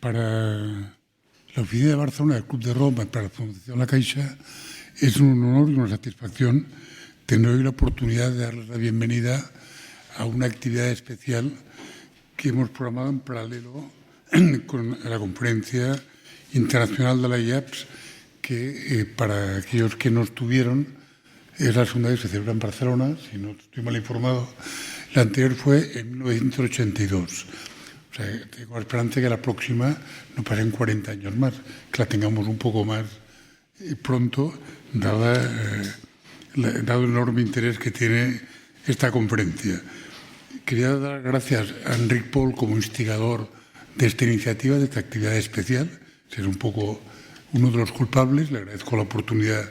Para la oficina de Barcelona del Club de Roma, para la Fundación La Caixa, es un honor y una satisfacción tener hoy la oportunidad de darles la bienvenida a una actividad especial que hemos programado en paralelo con la conferencia internacional de la IAPS, que para aquellos que no estuvieron, es la segunda vez que se celebra en Barcelona, si no estoy mal informado. La anterior fue en 1982. O sea, tengo la esperanza de que la próxima no pasen 40 años más, que la tengamos un poco más pronto, dado el enorme interés que tiene esta conferencia. Quería dar gracias a Enric Pol como instigador de esta iniciativa, de esta actividad especial, ser un poco uno de los culpables. Le agradezco la oportunidad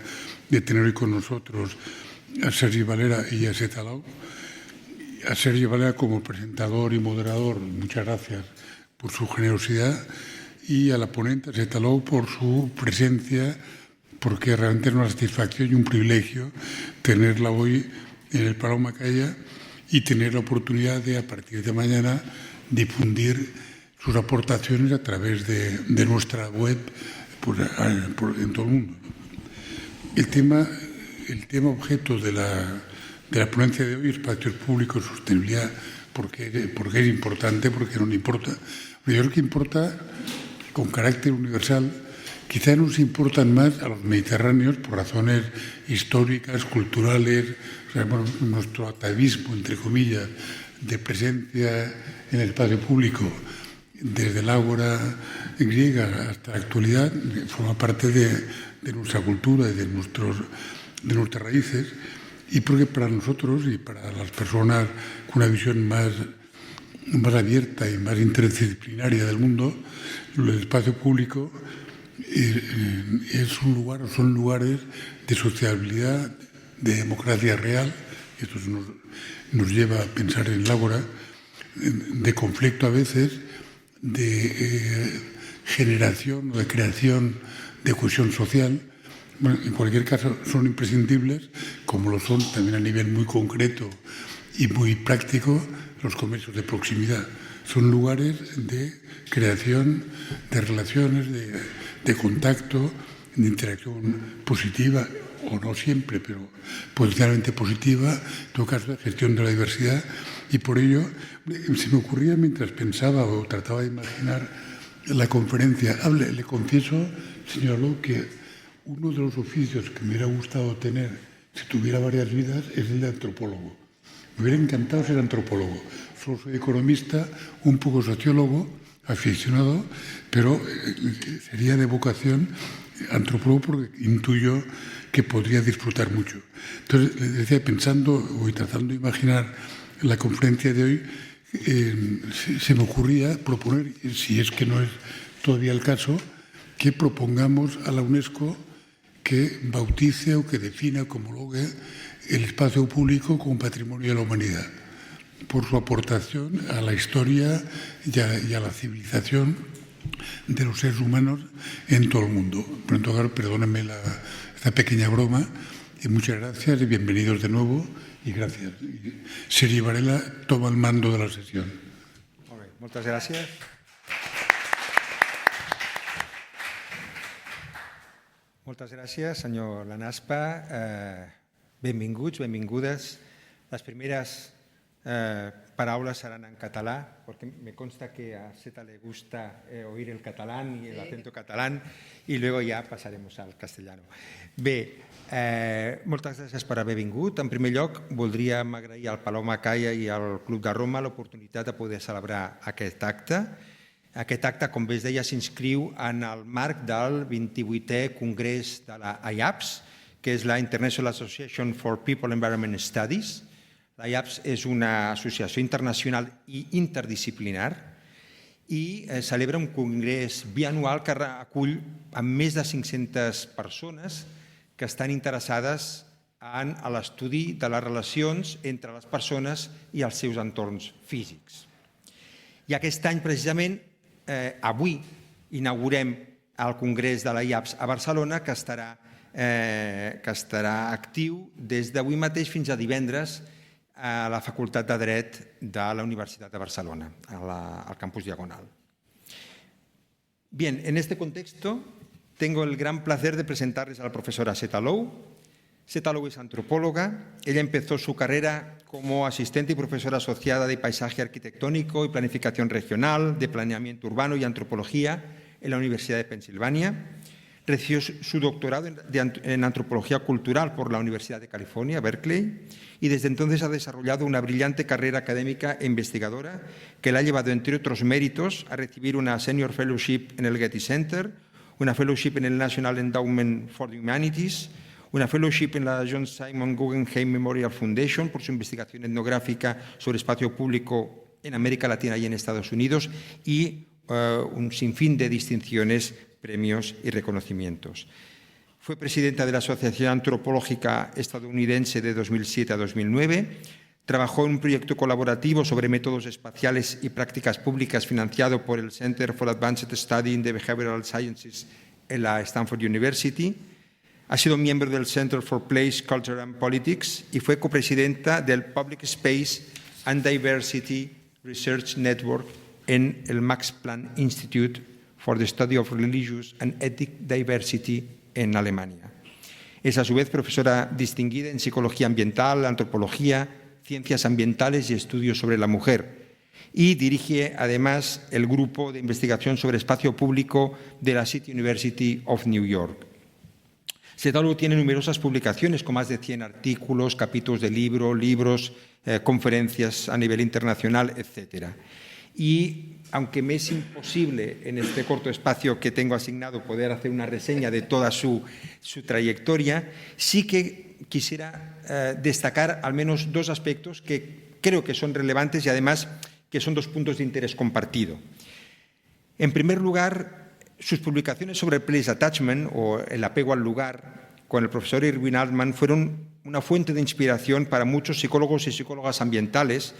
de tener hoy con nosotros a Sergi Valera y a Zeta Lau. A Sergi Valera como presentador y moderador, muchas gracias por su generosidad, y a la ponente, a Zeta Lau, por su presencia, porque realmente es una satisfacción y un privilegio tenerla hoy en el Forum Macaya y tener la oportunidad de, a partir de mañana, difundir sus aportaciones a través de nuestra web en todo el mundo. El tema objeto de la ponencia de hoy, espacios públicos, sostenibilidad, porque es importante, porque no importa. Yo creo que importa con carácter universal. Quizá nos importan más a los mediterráneos por razones históricas, culturales, o sea, nuestro atavismo, entre comillas, de presencia en el espacio público, desde el ágora griega hasta la actualidad, forma parte de nuestra cultura y de nuestras raíces, y porque para nosotros y para las personas con una visión más abierta y más interdisciplinaria del mundo, el espacio público es un lugar, o son lugares de sociabilidad, de democracia real. Esto nos lleva a pensar en el ágora, de conflicto a veces, de generación o de creación de cohesión social. Bueno, en cualquier caso son imprescindibles, como lo son también a nivel muy concreto y muy práctico los comercios de proximidad. Son lugares de creación de relaciones, de contacto, de interacción positiva, o no siempre, pero potencialmente positiva, en todo caso de gestión de la diversidad. Y por ello se me ocurría, mientras pensaba o trataba de imaginar la conferencia, le confieso, señor Lou, que uno de los oficios que me hubiera gustado tener si tuviera varias vidas es el de antropólogo. Me hubiera encantado ser antropólogo. Solo soy economista, un poco sociólogo, aficionado, pero sería de vocación antropólogo porque intuyo que podría disfrutar mucho. Entonces, les decía, pensando o tratando de imaginar la conferencia de hoy, se me ocurría proponer, si es que no es todavía el caso, que propongamos a la UNESCO que bautice o que defina, como homologue, el espacio público como patrimonio de la humanidad, por su aportación a la historia y a la civilización de los seres humanos en todo el mundo. Por en todo caso, perdónenme esta pequeña broma, y muchas gracias y bienvenidos de nuevo, y gracias. Sergi Varela toma el mando de la sesión. Molt bé, moltes gràcies. Moltes gràcies, senyor Lanaspa. Benvinguts, benvingudes. Les primeres paraules seran en català, porque me consta que a Zeta le gusta oír el catalán y el acento catalán, y luego ya pasaremos al castellano. Bé, moltes gràcies per haver vingut. En primer lloc, voldríem agrair al Palau Macaya i al Club de Roma l'oportunitat de poder celebrar aquest acte. Aquest acte, com bé es deia, s'inscriu en el marc del 28è Congrés de la IAPS, que és la International Association for People Environment Studies. La IAPS és una associació internacional i interdisciplinar i celebra un congrés bianual que acull amb més de 500 persones que estan interessades en l'estudi de les relacions entre les persones i els seus entorns físics. I aquest any, precisament, avui inaugurem el Congrés de la IAPS a Barcelona, que estarà actiu des d'avui mateix fins a divendres a la Facultat de Dret de la Universitat de Barcelona, al campus Diagonal. Bien, en este contexto tengo el gran placer de presentarles a la profesora Setalou. Setalou es antropóloga. Ella empezó su carrera como asistente y profesora asociada de paisaje arquitectónico y planificación regional, de planeamiento urbano y antropología en la Universidad de Pensilvania. Recibió su doctorado en antropología cultural por la Universidad de California, Berkeley, y desde entonces ha desarrollado una brillante carrera académica e investigadora que la ha llevado, entre otros méritos, a recibir una Senior Fellowship en el Getty Center, una Fellowship en el National Endowment for the Humanities, una Fellowship en la John Simon Guggenheim Memorial Foundation por su investigación etnográfica sobre espacio público en América Latina y en Estados Unidos, y un sinfín de distinciones, premios y reconocimientos. Fue presidenta de la Asociación Antropológica Estadounidense de 2007 a 2009. Trabajó en un proyecto colaborativo sobre métodos espaciales y prácticas públicas financiado por el Center for Advanced Study in the Behavioral Sciences en la Stanford University. Ha sido miembro del Center for Place, Culture and Politics y fue copresidenta del Public Space and Diversity Research Network en el Max Planck Institute for the Study of Religious and Ethnic Diversity en Alemania. Es a su vez profesora distinguida en psicología ambiental, antropología, ciencias ambientales y estudios sobre la mujer, y dirige además el grupo de investigación sobre espacio público de la City University of New York. Setalou tiene numerosas publicaciones con más de 100 artículos, capítulos de libros, conferencias a nivel internacional, etc. Y aunque me es imposible en este corto espacio que tengo asignado poder hacer una reseña de toda su trayectoria, sí que quisiera destacar al menos dos aspectos que creo que son relevantes y además que son dos puntos de interés compartido. En primer lugar, sus publicaciones sobre el place attachment o el apego al lugar con el profesor Irwin Altman fueron una fuente de inspiración para muchos psicólogos y psicólogas ambientales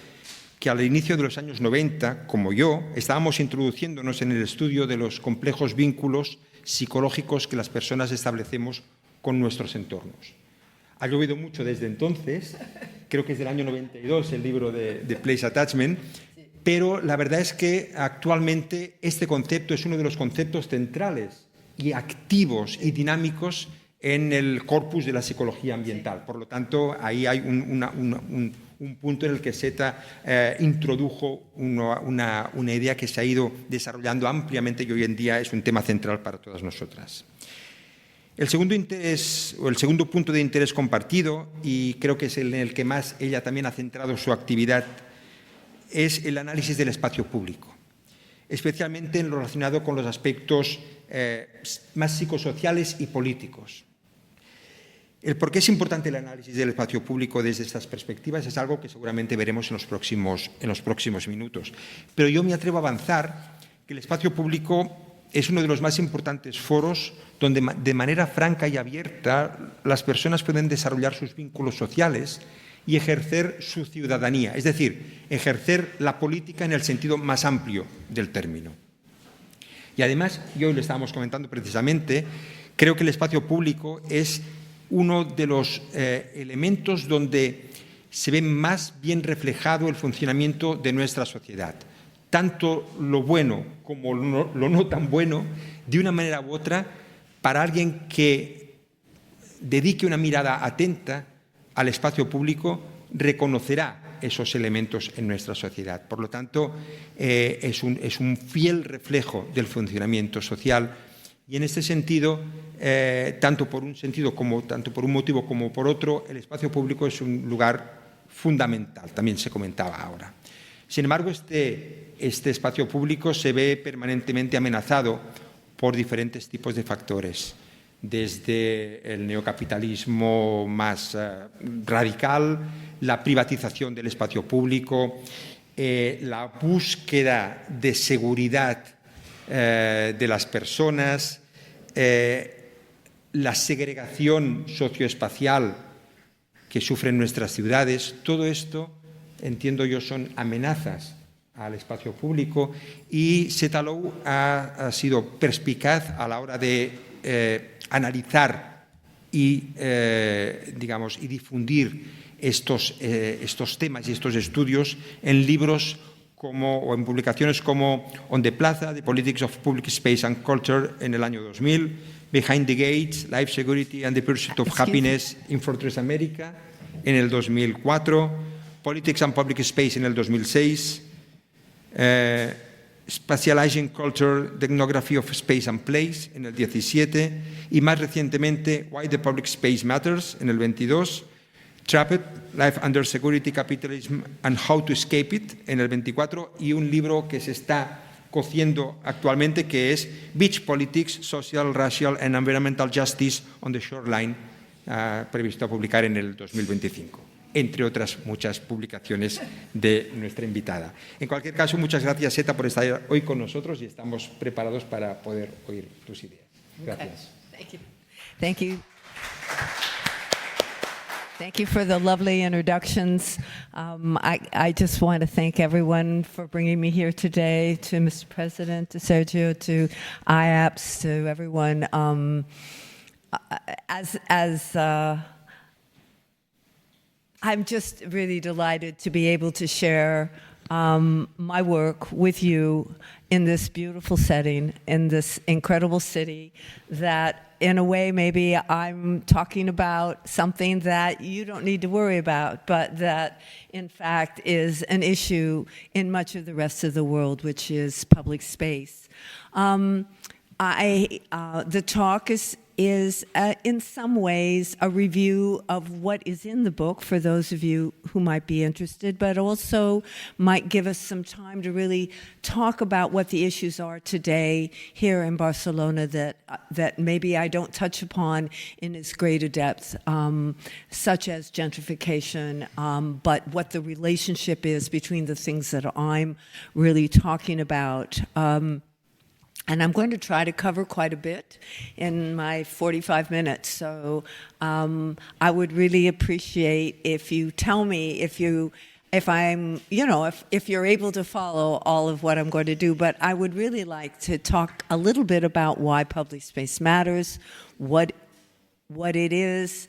que al inicio de los años 90, como yo, estábamos introduciéndonos en el estudio de los complejos vínculos psicológicos que las personas establecemos con nuestros entornos. Ha llovido mucho desde entonces, creo que es del año 92 el libro de Place Attachment, pero la verdad es que actualmente este concepto es uno de los conceptos centrales y activos y dinámicos en el corpus de la psicología ambiental. Por lo tanto, ahí hay un punto en el que Seta introdujo una idea que se ha ido desarrollando ampliamente y hoy en día es un tema central para todas nosotras. El segundo punto de interés compartido, y creo que es en el que más ella también ha centrado su actividad, es el análisis del espacio público, especialmente en lo relacionado con los aspectos más psicosociales y políticos. El por qué es importante el análisis del espacio público desde estas perspectivas es algo que seguramente veremos en los próximos minutos. Pero yo me atrevo a avanzar que el espacio público es uno de los más importantes foros donde de manera franca y abierta las personas pueden desarrollar sus vínculos sociales y ejercer su ciudadanía, es decir, ejercer la política en el sentido más amplio del término. Y además, y hoy lo estábamos comentando precisamente, creo que el espacio público es uno de los elementos donde se ve más bien reflejado el funcionamiento de nuestra sociedad. Tanto lo bueno como lo no tan bueno, de una manera u otra, para alguien que dedique una mirada atenta al espacio público, reconocerá esos elementos en nuestra sociedad. Por lo tanto, es un fiel reflejo del funcionamiento social. Y en este sentido, tanto por un motivo como por otro, el espacio público es un lugar fundamental, también se comentaba ahora. Sin embargo, este espacio público se ve permanentemente amenazado por diferentes tipos de factores, desde el neocapitalismo más radical, la privatización del espacio público, la búsqueda de seguridad de las personas, la segregación socioespacial que sufren nuestras ciudades. Todo esto, entiendo yo, son amenazas al espacio público y Setalou ha sido perspicaz a la hora de analizar y difundir estos temas y estos estudios en libros o en publicaciones como On the Plaza, The Politics of Public Space and Culture en el año 2000, Behind the Gates, Life Security and the Pursuit of Happiness in Fortress America en el 2004, Politics and Public Space en el 2006, Spatializing Culture, The Ethnography of Space and Place en el 17 y más recientemente Why the Public Space Matters en el 22, Trapped, Life Under Security, Capitalism and How to Escape It en el 24 y un libro que se está cociendo actualmente que es Beach Politics, Social, Racial and Environmental Justice on the Shoreline, previsto a publicar en el 2025, entre otras muchas publicaciones de nuestra invitada. En cualquier caso, muchas gracias, Eta, por estar hoy con nosotros y estamos preparados para poder oír tus ideas. Gracias. Okay. Thank you. Thank you for the lovely introductions. I just want to thank everyone for bringing me here today, to Mr. President, to Sergio, to IAPS, to everyone. I'm just really delighted to be able to share my work with you in this beautiful setting, in this incredible city that, in a way, maybe I'm talking about something that you don't need to worry about, but that, in fact, is an issue in much of the rest of the world, which is public space. The talk is in some ways a review of what is in the book for those of you who might be interested, but also might give us some time to really talk about what the issues are today here in Barcelona that maybe I don't touch upon in as great a depth, such as gentrification, but what the relationship is between the things that I'm really talking about. And I'm going to try to cover quite a bit in my 45 minutes. So I would really appreciate if you tell me if you're able to follow all of what I'm going to do. But I would really like to talk a little bit about why public space matters, what it is,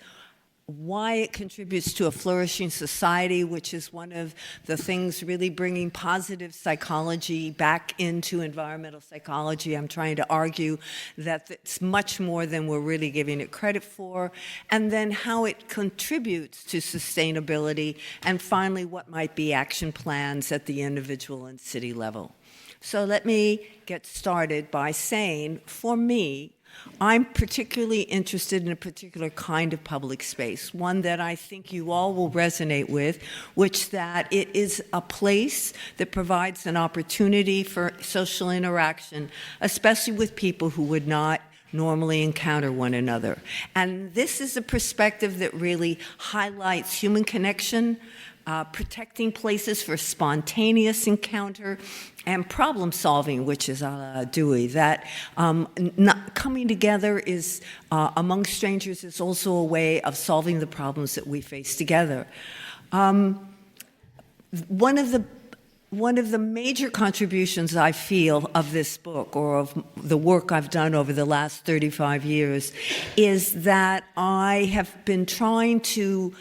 why it contributes to a flourishing society, which is one of the things really bringing positive psychology back into environmental psychology. I'm trying to argue that it's much more than we're really giving it credit for, and then how it contributes to sustainability, and finally, what might be action plans at the individual and city level. So let me get started by saying, for me, I'm particularly interested in a particular kind of public space, one that I think you all will resonate with, which that it is a place that provides an opportunity for social interaction, especially with people who would not normally encounter one another. And this is a perspective that really highlights human connection, protecting places for spontaneous encounter, and problem solving, which is Dewey, that coming together is among strangers is also a way of solving the problems that we face together. One of the major contributions I feel of this book, or of the work I've done over the last 35 years, is that I have been trying to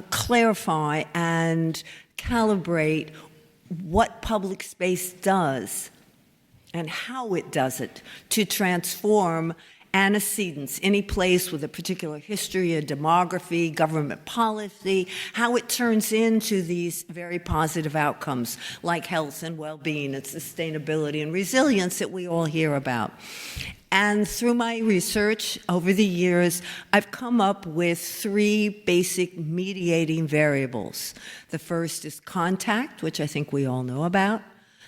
clarify and calibrate what public space does and how it does it to transform antecedents, any place with a particular history, a demography, government policy, how it turns into these very positive outcomes like health and well-being and sustainability and resilience that we all hear about. And through my research over the years, I've come up with 3 basic mediating variables. The first is contact, which I think we all know about.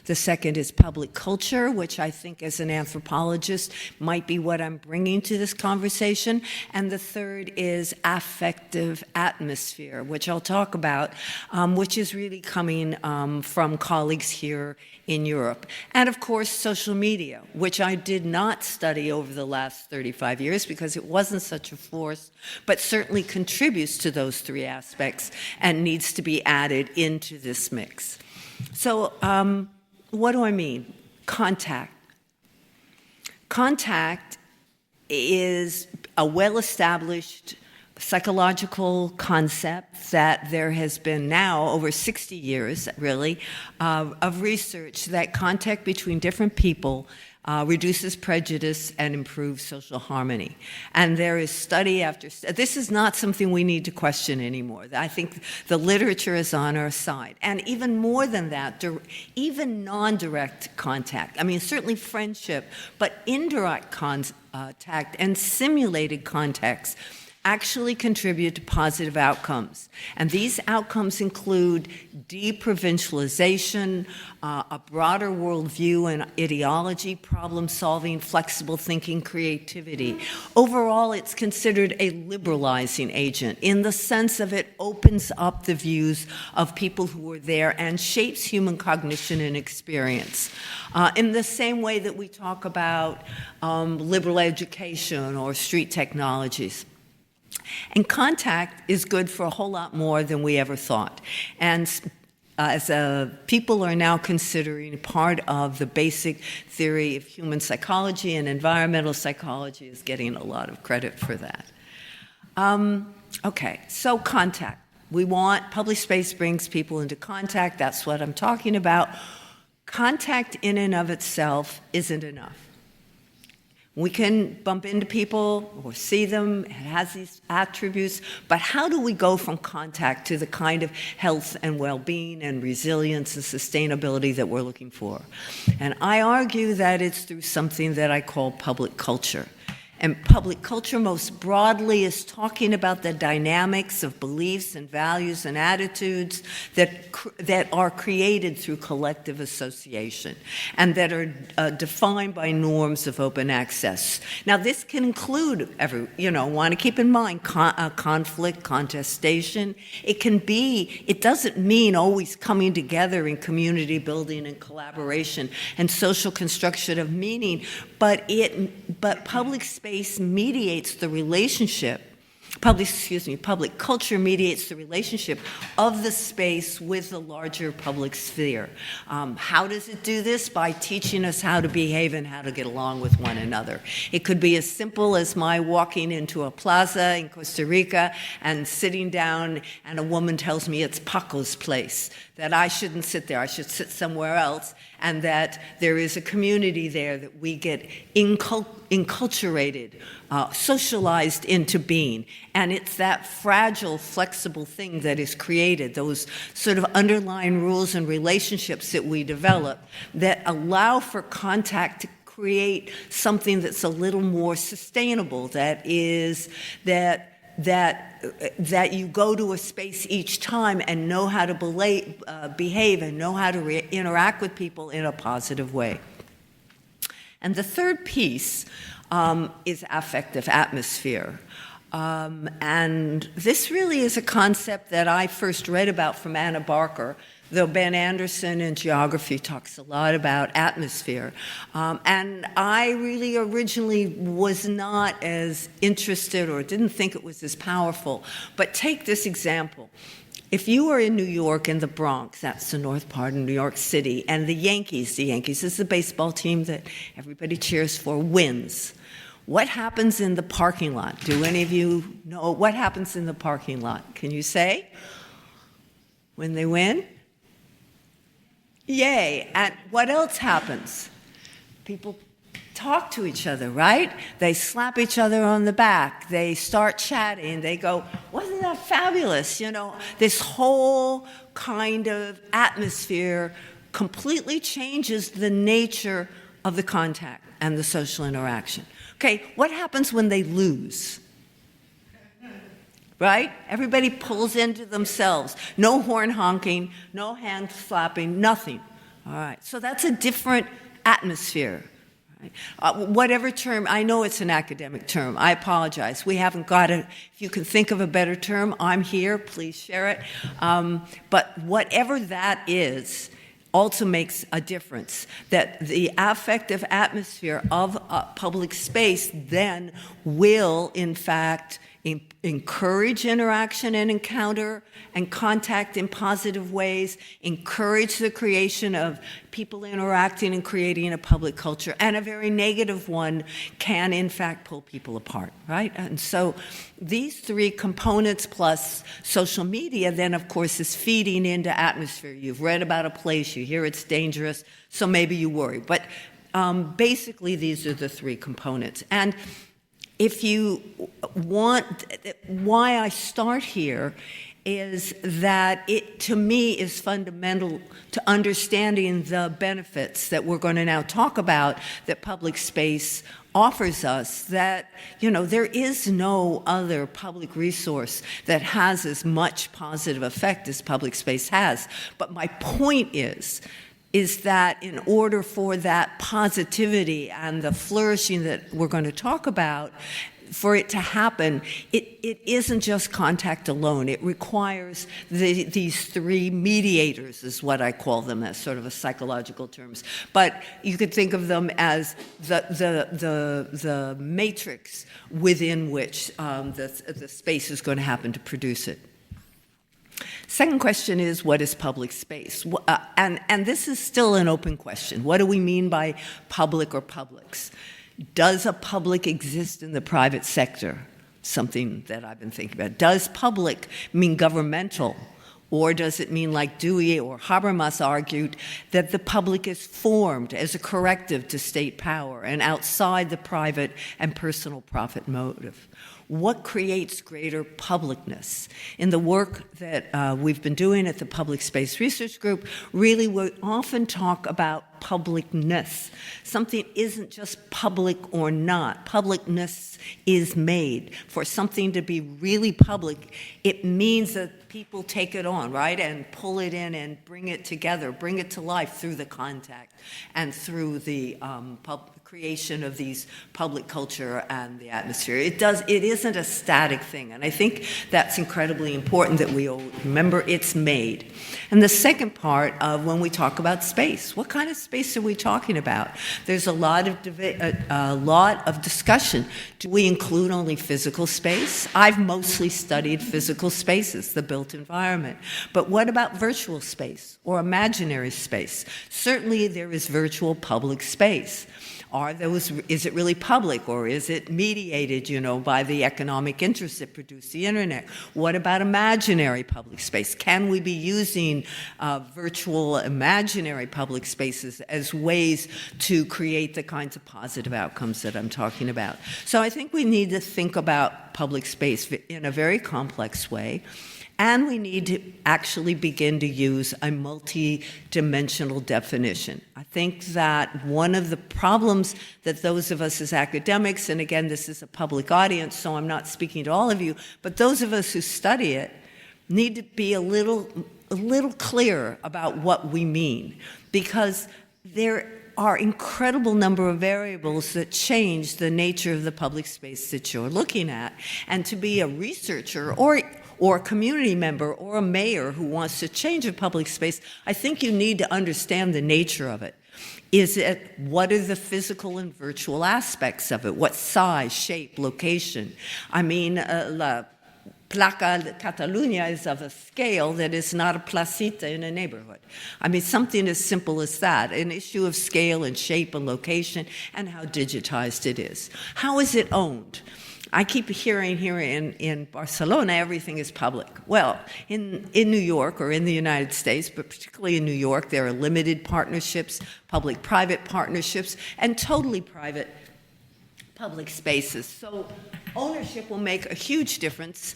The second is public culture, which I think as an anthropologist might be what I'm bringing to this conversation. And the third is affective atmosphere, which I'll talk about, which is really coming from colleagues here in Europe. And of course, social media, which I did not study over the last 35 years because it wasn't such a force, but certainly contributes to those 3 aspects and needs to be added into this mix. So, what do I mean? Contact. Contact is a well-established psychological concept that there has been now over 60 years, really, of research that contact between different people reduces prejudice and improves social harmony. And there is study after study. This is not something we need to question anymore. I think the literature is on our side. And even more than that, even non-direct contact, I mean, certainly friendship, but indirect contact and simulated contacts actually contribute to positive outcomes. And these outcomes include deprovincialization, a broader worldview and ideology, problem solving, flexible thinking, creativity. Overall, it's considered a liberalizing agent in the sense of it opens up the views of people who are there and shapes human cognition and experience. In the same way that we talk about liberal education or street technologies. And contact is good for a whole lot more than we ever thought. And as people are now considering part of the basic theory of human psychology, and environmental psychology is getting a lot of credit for that. Okay, so contact. We want, public space brings people into contact. That's what I'm talking about. Contact in and of itself isn't enough. We can bump into people or see them, it has these attributes, but how do we go from contact to the kind of health and well-being and resilience and sustainability that we're looking for? And I argue that it's through something that I call public culture. And public culture most broadly is talking about the dynamics of beliefs and values and attitudes that are created through collective association and that are defined by norms of open access. Now, this can include, want to keep in mind conflict, contestation. It doesn't mean always coming together in community building and collaboration and social construction of meaning, but public space mediates the relationship, public culture mediates the relationship of the space with the larger public sphere. How does it do this? By teaching us how to behave and how to get along with one another. It could be as simple as my walking into a plaza in Costa Rica and sitting down and a woman tells me it's Paco's place, that I shouldn't sit there, I should sit somewhere else, and that there is a community there that we get inculturated, socialized into being. And it's that fragile, flexible thing that is created, those sort of underlying rules and relationships that we develop that allow for contact to create something that's a little more sustainable, that you go to a space each time and know how to behave and know how to interact with people in a positive way. And the third piece is affective atmosphere. And this really is a concept that I first read about from Anna Barker, though Ben Anderson in geography talks a lot about atmosphere. And I really originally was not as interested or didn't think it was as powerful. But take this example. If you are in New York, in the Bronx, that's the north part of New York City, and the Yankees is the baseball team that everybody cheers for, wins. What happens in the parking lot? Do any of you know what happens in the parking lot? Can you say? When they win? Yay. And what else happens? People talk to each other, right? They slap each other on the back. They start chatting. They go, wasn't that fabulous? This whole kind of atmosphere completely changes the nature of the contact and the social interaction. Okay, what happens when they lose? Right? Everybody pulls into themselves. No horn honking, no hand slapping, nothing. All right, so that's a different atmosphere. Right? Whatever term, I know it's an academic term. I apologize. We haven't got it. If you can think of a better term, I'm here. Please share it. But whatever that is, also makes a difference, that the affective atmosphere of a public space then will, in fact, encourage interaction and encounter and contact in positive ways, encourage the creation of people interacting and creating a public culture, and a very negative one can in fact pull people apart, right? And so these three components plus social media then of course is feeding into atmosphere. You've read about a place, you hear it's dangerous, so maybe you worry. But basically these are the three components. And if you want, why I start here is that it, to me, is fundamental to understanding the benefits that we're going to now talk about that public space offers us, that, you know, there is no other public resource that has as much positive effect as public space has. But my point is that in order for that positivity and the flourishing that we're going to talk about, for it to happen, it isn't just contact alone. It requires these three mediators, is what I call them, as sort of a psychological terms. But you could think of them as the matrix within which the space is going to happen to produce it. Second question is, what is public space? And this is still an open question. What do we mean by public or publics? Does a public exist in the private sector? Something that I've been thinking about. Does public mean governmental? Or does it mean, like Dewey or Habermas argued, that the public is formed as a corrective to state power and outside the private and personal profit motive? What creates greater publicness? In the work that we've been doing at the Public Space Research Group, really we often talk about publicness. Something isn't just public or not. Publicness is made. For something to be really public, it means that people take it on, right, and pull it in and bring it together, bring it to life through the contact and through the creation of these public culture and the atmosphere. It isn't a static thing, and I think that's incredibly important that we all remember it's made. And the second part of when we talk about space, what kind of space are we talking about? There's a lot of discussion. Do we include only physical space? I've mostly studied physical spaces, the built environment. But what about virtual space or imaginary space? Certainly there is virtual public space. Is it really public, or is it mediated, by the economic interests that produce the internet? What about imaginary public space? Can we be using virtual imaginary public spaces as ways to create the kinds of positive outcomes that I'm talking about? So I think we need to think about public space in a very complex way. And we need to actually begin to use a multi-dimensional definition. I think that one of the problems that those of us as academics, and again, this is a public audience, so I'm not speaking to all of you, but those of us who study it need to be a little clearer about what we mean, because there are incredible number of variables that change the nature of the public space that you're looking at. And to be a researcher or a community member or a mayor who wants to change a public space, I think you need to understand the nature of it. What are the physical and virtual aspects of it? What size, shape, location? I mean, La Placa de Catalunya is of a scale that is not a placita in a neighborhood. I mean, something as simple as that, an issue of scale and shape and location and how digitized it is. How is it owned? I keep hearing here in Barcelona, everything is public. Well, in New York or in the United States, but particularly in New York, there are limited partnerships, public-private partnerships, and totally private public spaces. So ownership will make a huge difference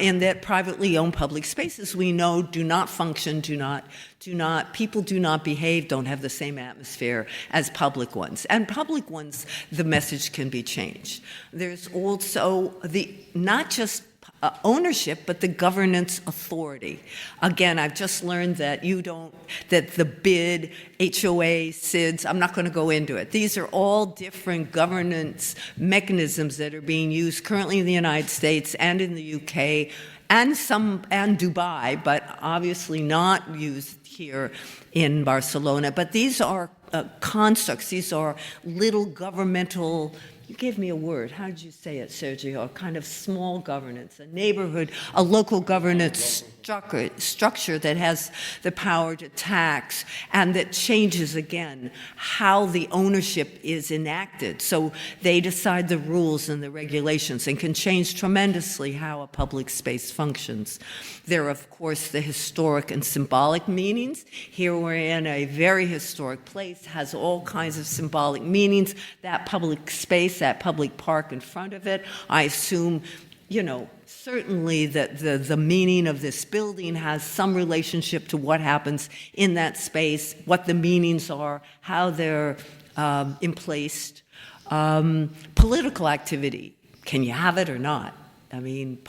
in that privately owned public spaces we know do not function, people do not behave, don't have the same atmosphere as public ones. And public ones, the message can be changed. There's also not just ownership, but the governance authority. Again, I've just learned that the BID, HOA, SIDS, I'm not going to go into it. These are all different governance mechanisms that are being used currently in the United States and in the UK and Dubai, but obviously not used here in Barcelona. But these are constructs, these are little governmental you gave me a word. How did you say it, Sergio? A kind of small governance, a neighborhood, a local governance structure that has the power to tax and that changes, again, how the ownership is enacted. So they decide the rules and the regulations and can change tremendously how a public space functions. There are, of course, the historic and symbolic meanings. Here we're in a very historic place, has all kinds of symbolic meanings. That public space, that public park in front of it, I assume, certainly that the meaning of this building has some relationship to what happens in that space, what the meanings are, how they're emplaced. Political activity, can you have it or not? I mean,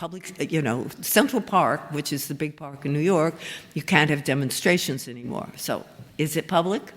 Central Park, which is the big park in New York, you can't have demonstrations anymore. So is it public?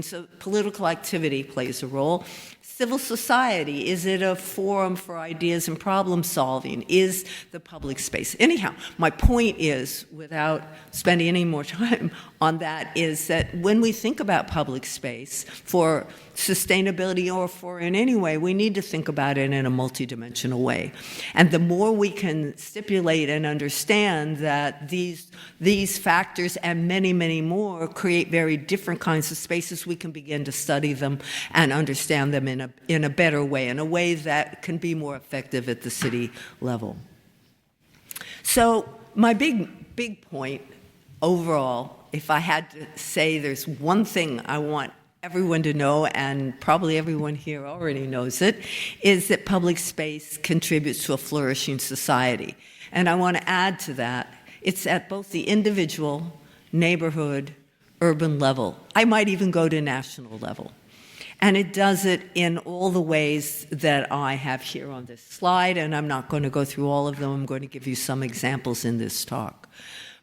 So political activity plays a role. Civil society, is it a forum for ideas and problem solving? Is the public space? Anyhow, my point is, without spending any more time on that, is that when we think about public space for sustainability or for in any way, we need to think about it in a multidimensional way. And the more we can stipulate and understand that these factors and many, many more create very different kinds of spaces, we can begin to study them and understand them in a better way, in a way that can be more effective at the city level. So my big point overall, if I had to say there's one thing I want everyone to know, and probably everyone here already knows it, is that public space contributes to a flourishing society. And I want to add to that, it's at both the individual, neighborhood, urban level. I might even go to national level. And it does it in all the ways that I have here on this slide, and I'm not going to go through all of them. I'm going to give you some examples in this talk.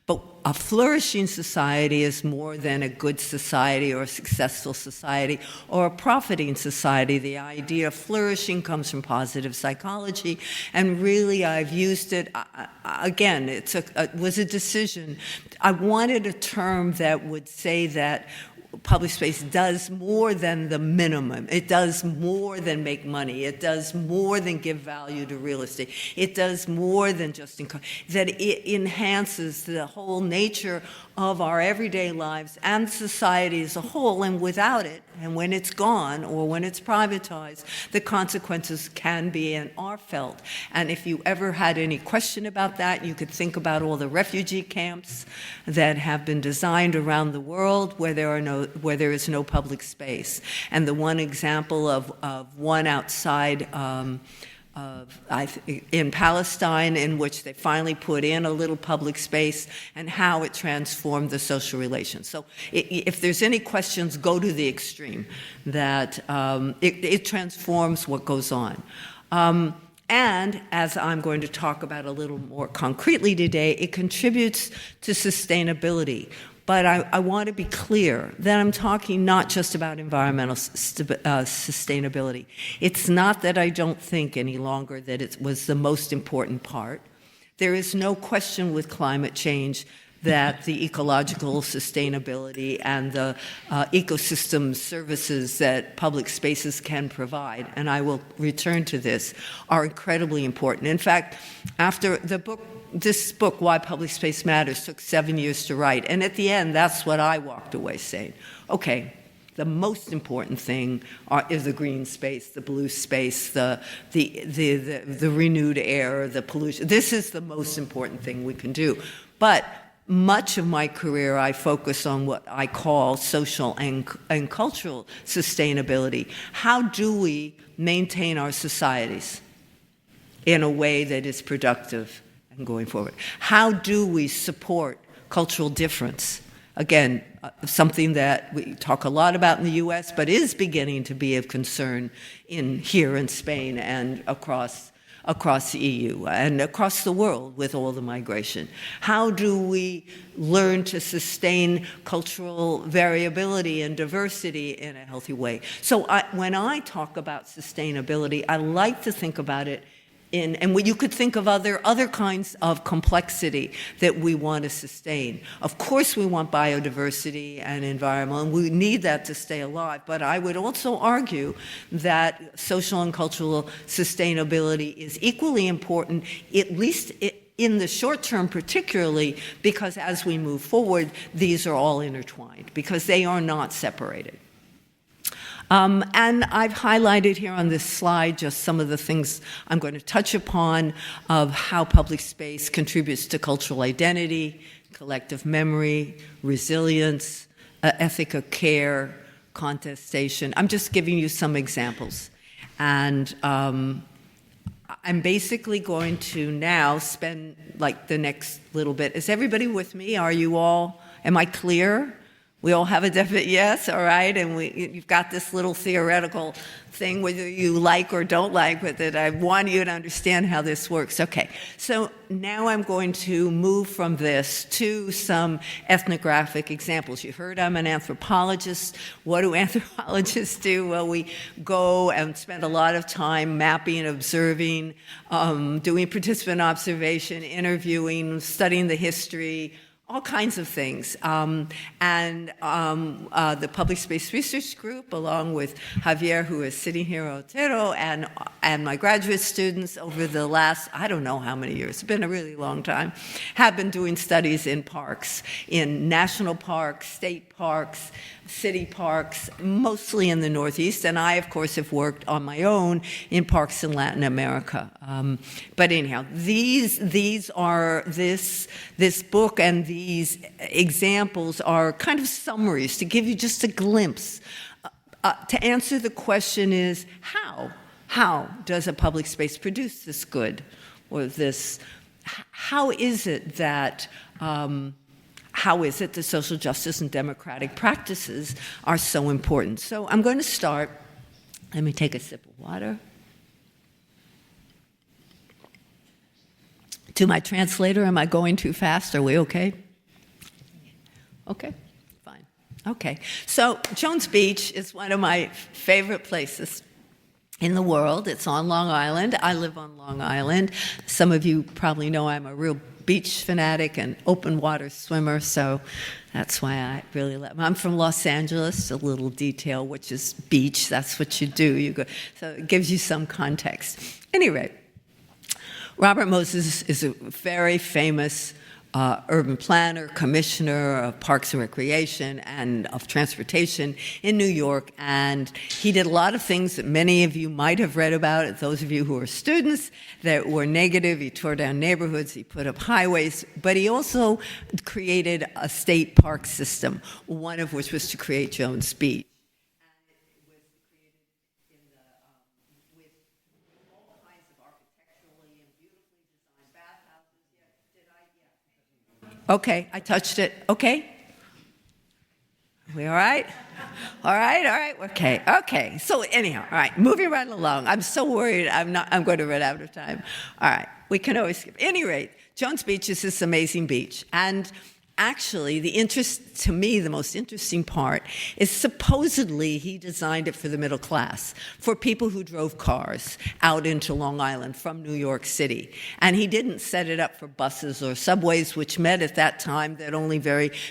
But a flourishing society is more than a good society or a successful society or a profiting society. The idea of flourishing comes from positive psychology, and really I've used it, again, it was a decision. I wanted a term that would say that public space does more than the minimum. It does more than make money. It does more than give value to real estate. It does more than just that it enhances the whole nature of our everyday lives and society as a whole, and without it, and when it's gone or when it's privatized, the consequences can be and are felt. And if you ever had any question about that, you could think about all the refugee camps that have been designed around the world where there is no public space. And the one example of one outside in Palestine, in which they finally put in a little public space, and how it transformed the social relations. So if there's any questions, go to the extreme, that it transforms what goes on. And as I'm going to talk about a little more concretely today, it contributes to sustainability. But I want to be clear that I'm talking not just about environmental sustainability. It's not that I don't think any longer that it was the most important part. There is no question with climate change that the ecological sustainability and the ecosystem services that public spaces can provide, and I will return to this, are incredibly important. In fact, after this book, Why Public Space Matters, took 7 years to write. And at the end, that's what I walked away saying. Okay, the most important thing is the green space, the blue space, the renewed air, the pollution. This is the most important thing we can do. But much of my career, I focus on what I call social and cultural sustainability. How do we maintain our societies in a way that is productive and going forward? How do we support cultural difference? Again, something that we talk a lot about in the US, but is beginning to be of concern here in Spain and across the EU and across the world with all the migration. How do we learn to sustain cultural variability and diversity in a healthy way? So when I talk about sustainability, I like to think about it and you could think of other kinds of complexity that we want to sustain. Of course, we want biodiversity and environment, and we need that to stay alive. But I would also argue that social and cultural sustainability is equally important, at least in the short term particularly, because as we move forward, these are all intertwined, because they are not separated. And I've highlighted here on this slide just some of the things I'm going to touch upon of how public space contributes to cultural identity, collective memory, resilience, ethic of care, contestation. I'm just giving you some examples. And I'm basically going to now spend like the next little bit. Is everybody with me? Are you all, am I clear? We all have a definite yes, all right? And you've got this little theoretical thing, whether you like or don't like with it. I want you to understand how this works. Okay, so now I'm going to move from this to some ethnographic examples. You heard I'm an anthropologist. What do anthropologists do? Well, we go and spend a lot of time mapping and observing, doing participant observation, interviewing, studying the history, all kinds of things. The Public Space Research Group, along with Javier, who is sitting here, Otero, and my graduate students over the last, I don't know how many years, it's been a really long time, have been doing studies in parks, in national parks, state parks, city parks, mostly in the Northeast, and I, of course, have worked on my own in parks in Latin America. But anyhow, this book and these examples are kind of summaries to give you just a glimpse. To answer the question is, how does a public space produce this good or this? How is it that social justice and democratic practices are so important? So I'm going to start. Let me take a sip of water. To my translator, am I going too fast? Are we okay? Okay, fine. Okay, so Jones Beach is one of my favorite places in the world. It's on Long Island. I live on Long Island. Some of you probably know I'm a real beach fanatic and open water swimmer, so that's why I really love it. I'm from Los Angeles, a little detail, which is beach. That's what you do. You go. So it gives you some context. Anyway, Robert Moses is a very famous urban planner, commissioner of Parks and Recreation and of Transportation in New York, and he did a lot of things that many of you might have read about, those of you who are students, that were negative. He tore down neighborhoods, he put up highways, but he also created a state park system, one of which was to create Jones Beach. Okay, I touched it. Okay? We all right? All right. Okay. So anyhow, all right, moving right along. I'm so worried I'm going to run out of time. All right, we can always skip. At any rate, Jones Beach is this amazing beach. And actually, to me, the most interesting part is supposedly he designed it for the middle class, for people who drove cars out into Long Island from New York City. And he didn't set it up for buses or subways, which meant at that time that only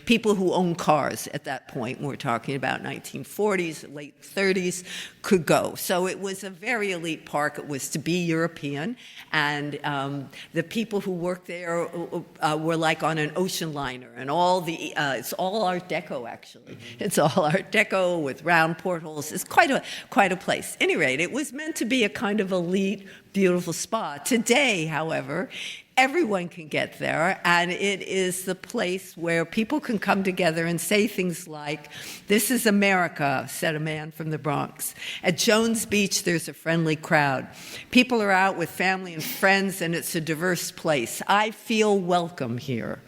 people who owned cars at that point, we're talking about 1940s, late 30s, could go. So it was a very elite park. It was to be European. And the people who worked there were like on an ocean liner. And it's all Art Deco, actually. It's all Art Deco with round portholes. It's quite a place. At any rate, it was meant to be a kind of elite, beautiful spa. Today, however, everyone can get there, and it is the place where people can come together and say things like, "This is America," said a man from the Bronx. At Jones Beach, there's a friendly crowd. People are out with family and friends, and it's a diverse place. I feel welcome here.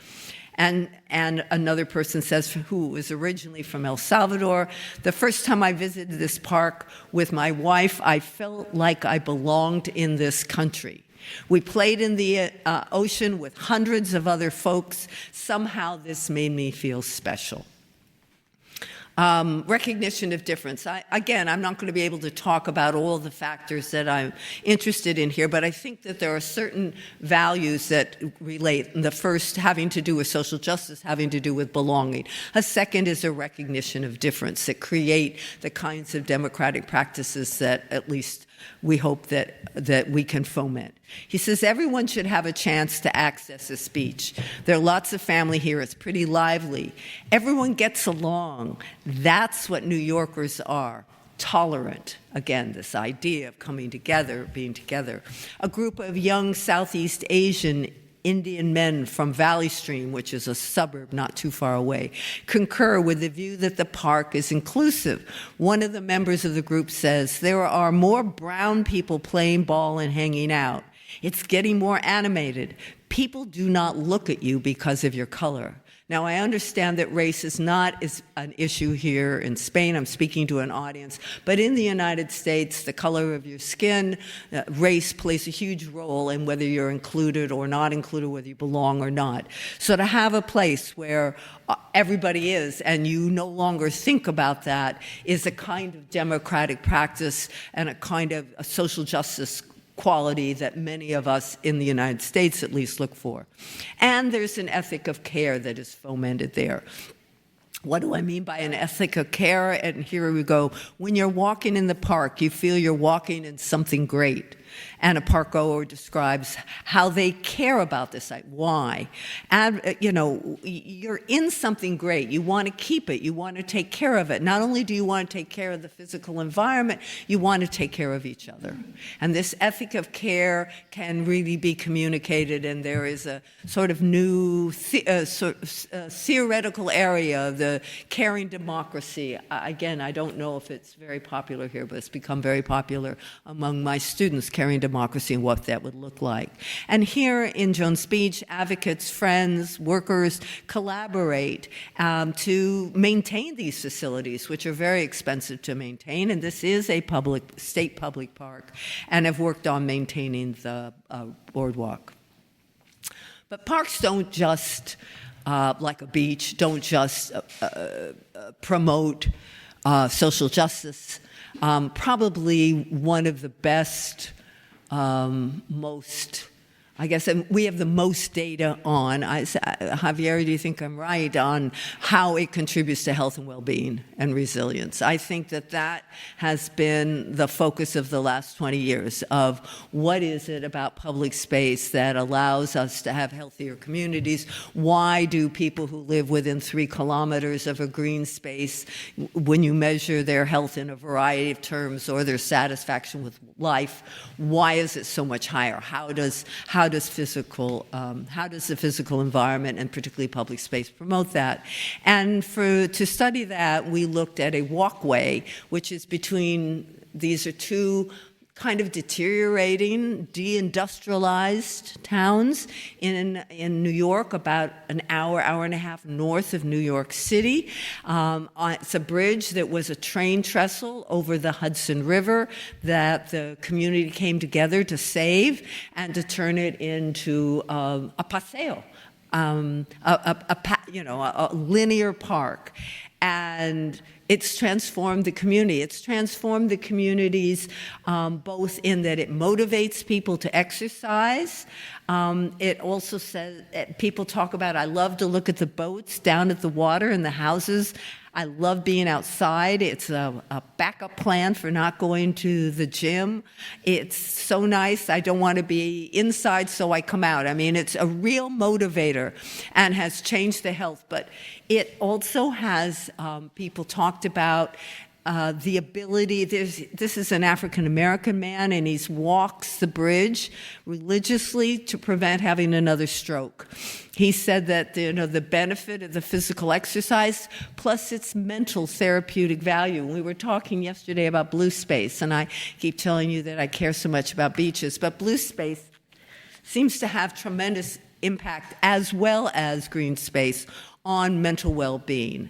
And another person says, who was originally from El Salvador, the first time I visited this park with my wife, I felt like I belonged in this country. We played in the ocean with hundreds of other folks. Somehow this made me feel special. Recognition of difference. Again, I'm not going to be able to talk about all the factors that I'm interested in here, but I think that there are certain values that relate. The first having to do with social justice, having to do with belonging. A second is a recognition of difference that create the kinds of democratic practices that at least we hope that we can foment. He says everyone should have a chance to access a speech. There are lots of family here. It's pretty lively. Everyone gets along. That's what New Yorkers are. Tolerant. Again, this idea of coming together, being together. A group of young Southeast Asian Indian men from Valley Stream, which is a suburb not too far away, concur with the view that the park is inclusive. One of the members of the group says, there are more brown people playing ball and hanging out. It's getting more animated. People do not look at you because of your color. Now, I understand that race is not an issue here in Spain. I'm speaking to an audience. But in the United States, the color of your skin, race plays a huge role in whether you're included or not included, whether you belong or not. So to have a place where everybody is and you no longer think about that is a kind of democratic practice and a kind of a social justice quality that many of us in the United States at least look for. And there's an ethic of care that is fomented there. What do I mean by an ethic of care? And here we go. When you're walking in the park, you feel you're walking in something great. And a park goer describes how they care about this site. Why? And, you're in something great. You want to keep it. You want to take care of it. Not only do you want to take care of the physical environment, you want to take care of each other. And this ethic of care can really be communicated, and there is a sort of new theoretical area, the caring democracy. Again, I don't know if it's very popular here, but it's become very popular among my students, caring democracy and what that would look like. And here in Joan's speech, advocates, friends, workers collaborate to maintain these facilities, which are very expensive to maintain. And this is a state public park, and have worked on maintaining the boardwalk. But parks don't just, like a beach, don't just promote social justice. Probably one of the best, most, I guess, we have the most data on, Javier, do you think I'm right, on how it contributes to health and well-being and resilience? I think that has been the focus of the last 20 years of what is it about public space that allows us to have healthier communities? Why do people who live within 3 kilometers of a green space, when you measure their health in a variety of terms or their satisfaction with life, why is it so much higher? How does the physical environment and particularly public space promote that? And to study that, we looked at a walkway, which is between, these are 2 kind of deteriorating, deindustrialized towns in New York, about an hour and a half north of New York City. It's a bridge that was a train trestle over the Hudson River that the community came together to save and to turn it into a paseo, a linear park. And it's transformed the community. It's transformed the communities both in that it motivates people to exercise. It also says, people talk about, I love to look at the boats down at the water and the houses. I love being outside. It's a backup plan for not going to the gym. It's so nice. I don't want to be inside, so I come out. I mean, it's a real motivator and has changed the health. But it also has, people talked about the ability, this is an African-American man, and he walks the bridge religiously to prevent having another stroke. He said that the benefit of the physical exercise plus its mental therapeutic value. We were talking yesterday about blue space, and I keep telling you that I care so much about beaches, but blue space seems to have tremendous impact as well as green space on mental well-being.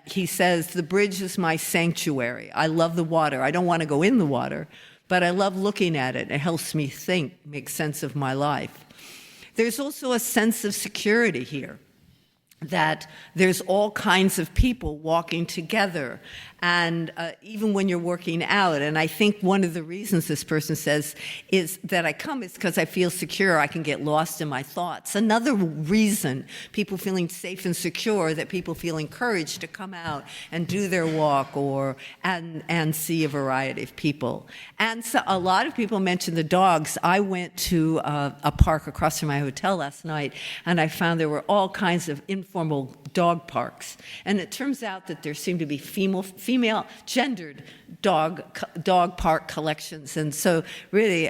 He says, the bridge is my sanctuary. I love the water. I don't want to go in the water, but I love looking at it. It helps me think, make sense of my life. There's also a sense of security here. that there's all kinds of people walking together, and even when you're working out. And I think one of the reasons this person says is that I come is because I feel secure. I can get lost in my thoughts. Another reason, people feeling safe and secure, that people feel encouraged to come out and do their walk and see a variety of people. And so a lot of people mentioned the dogs. I went to a park across from my hotel last night, and I found there were all kinds of informal dog parks. And it turns out that there seem to be female gendered dog park collections. And so really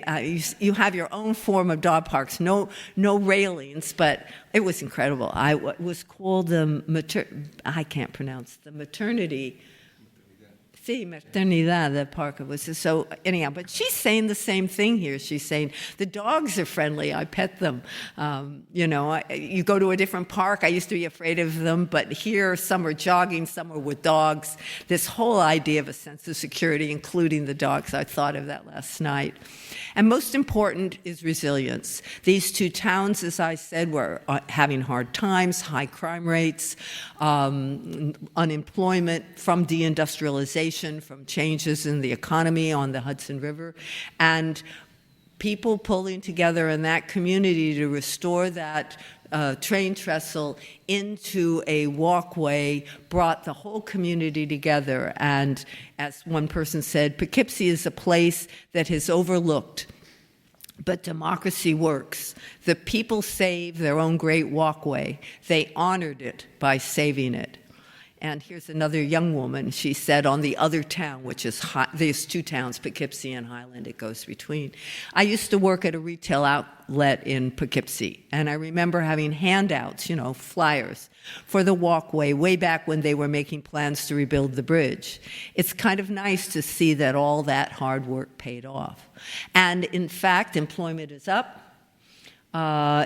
you have your own form of dog parks, no railings, but it was incredible. It was called I can't pronounce the maternity. Sí, maternidad, the park was. So anyhow, but she's saying the same thing here. She's saying the dogs are friendly. I pet them. You go to a different park. I used to be afraid of them, but here some are jogging, some are with dogs. This whole idea of a sense of security, including the dogs. I thought of that last night. And most important is resilience. These two towns, as I said, were having hard times, high crime rates, unemployment from deindustrialization, from changes in the economy on the Hudson River, and people pulling together in that community to restore that train trestle into a walkway brought the whole community together. And as one person said, Poughkeepsie is a place that is overlooked, but democracy works. The people saved their own great walkway. They honored it by saving it. And here's another young woman. She said, on the other town, which is there's two towns, Poughkeepsie and Highland, it goes between. I used to work at a retail outlet in Poughkeepsie, and I remember having handouts, flyers, for the walkway way back when they were making plans to rebuild the bridge. It's kind of nice to see that all that hard work paid off. And in fact, employment is up.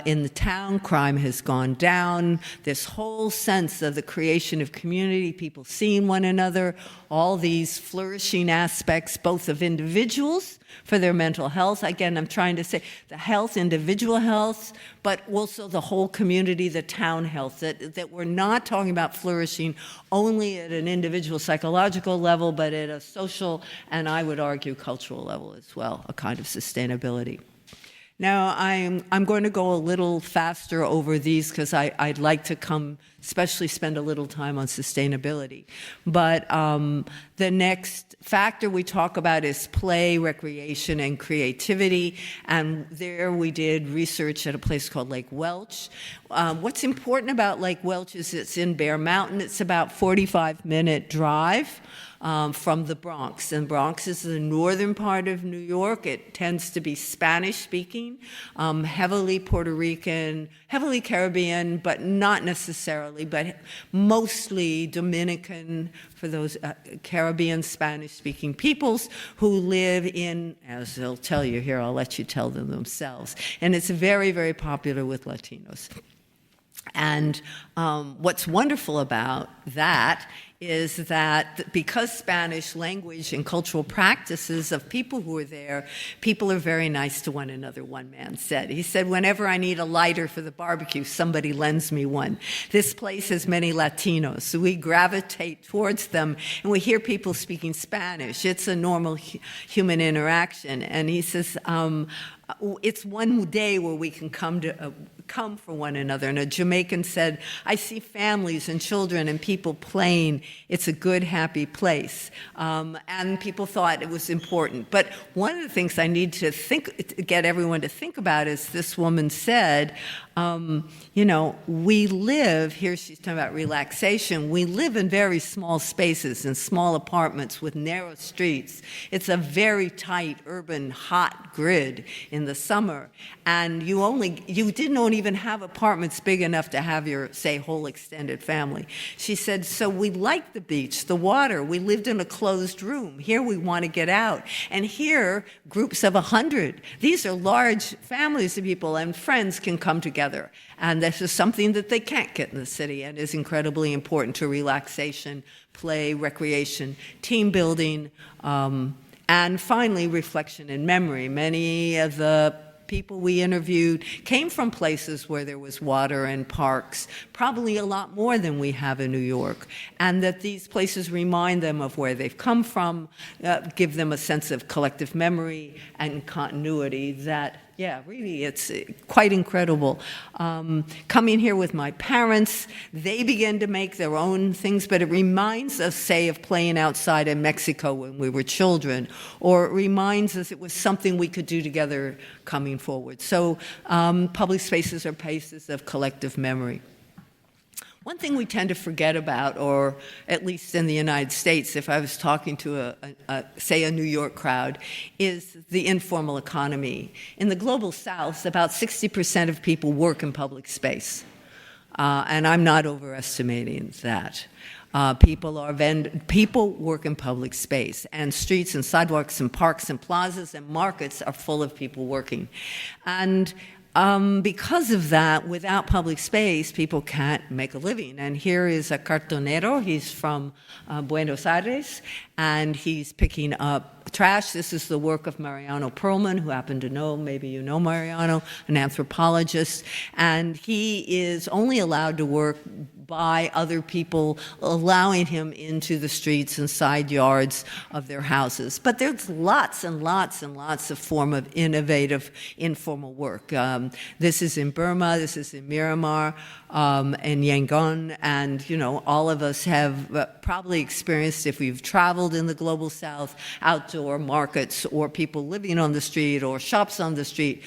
In the town, crime has gone down. This whole sense of the creation of community, people seeing one another, all these flourishing aspects, both of individuals for their mental health. Again, I'm trying to say the health, individual health, but also the whole community, the town health, that we're not talking about flourishing only at an individual psychological level, but at a social and I would argue cultural level as well, a kind of sustainability. Now, I'm going to go a little faster over these because I'd like to especially spend a little time on sustainability. But the next factor we talk about is play, recreation, and creativity. And there we did research at a place called Lake Welch. What's important about Lake Welch is it's in Bear Mountain. It's about 45-minute drive from the Bronx. And Bronx is the northern part of New York. It tends to be Spanish-speaking, heavily Puerto Rican, heavily Caribbean, but not necessarily, but mostly Dominican for those Caribbean Spanish-speaking peoples who live in, as they'll tell you here, I'll let you tell them themselves. And it's very, very popular with Latinos. And what's wonderful about that is that because Spanish language and cultural practices of people who are there, people are very nice to one another, one man said. He said, whenever I need a lighter for the barbecue, somebody lends me one. This place has many Latinos, so we gravitate towards them, and we hear people speaking Spanish. It's a normal human interaction. And he says, it's one day where we can come for one another. And a Jamaican said, I see families and children and people playing. It's a good, happy place. And people thought it was important. But one of the things I need to get everyone to think about is this woman said, we live, here she's talking about relaxation, we live in very small spaces, in small apartments with narrow streets. It's a very tight, urban, hot grid in the summer. And you didn't even have apartments big enough to have your, say, whole extended family. She said, so we like the beach, the water. We lived in a closed room. Here we want to get out. And here, groups of 100. These are large families of people, and friends can come together. And this is something that they can't get in the city and is incredibly important to relaxation, play, recreation, team building, and finally, reflection and memory. Many of the people we interviewed came from places where there was water and parks, probably a lot more than we have in New York, and that these places remind them of where they've come from, give them a sense of collective memory and continuity that, yeah, really, it's quite incredible. Coming here with my parents, they began to make their own things, but it reminds us, say, of playing outside in Mexico when we were children, or it reminds us it was something we could do together coming forward. So public spaces are places of collective memory. One thing we tend to forget about, or at least in the United States, if I was talking to say a New York crowd, is the informal economy. In the global South, about 60% of people work in public space. And I'm not overestimating that. People work in public space, and streets and sidewalks and parks and plazas and markets are full of people working. And because of that, without public space, people can't make a living. And here is a cartonero. He's from Buenos Aires, and he's picking up trash. This is the work of Mariano Perlman, who happen to know, maybe you know Mariano, an anthropologist. And he is only allowed to work by other people allowing him into the streets and side yards of their houses. But there's lots and lots and lots of form of innovative informal work. This is in Burma, this is in Myanmar, in Yangon, and all of us have probably experienced, if we've traveled in the global South, outdoor markets or people living on the street or shops on the street.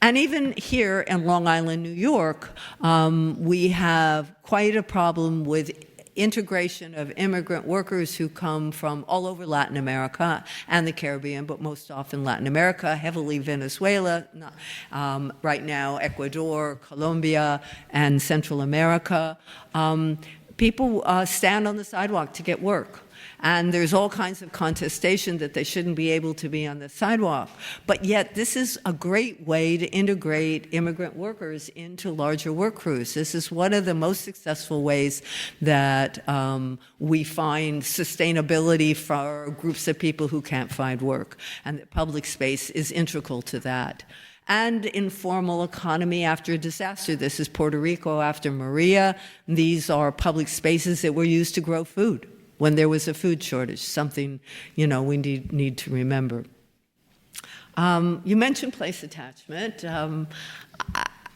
And even here in Long Island, New York, we have quite a problem with integration of immigrant workers who come from all over Latin America and the Caribbean, but most often Latin America, heavily Venezuela, right now Ecuador, Colombia, and Central America. People stand on the sidewalk to get work. And there's all kinds of contestation that they shouldn't be able to be on the sidewalk. But yet, this is a great way to integrate immigrant workers into larger work crews. This is one of the most successful ways that we find sustainability for groups of people who can't find work. And that public space is integral to that. And informal economy after a disaster. This is Puerto Rico after Maria. These are public spaces that were used to grow food when there was a food shortage, something, we need to remember. You mentioned place attachment.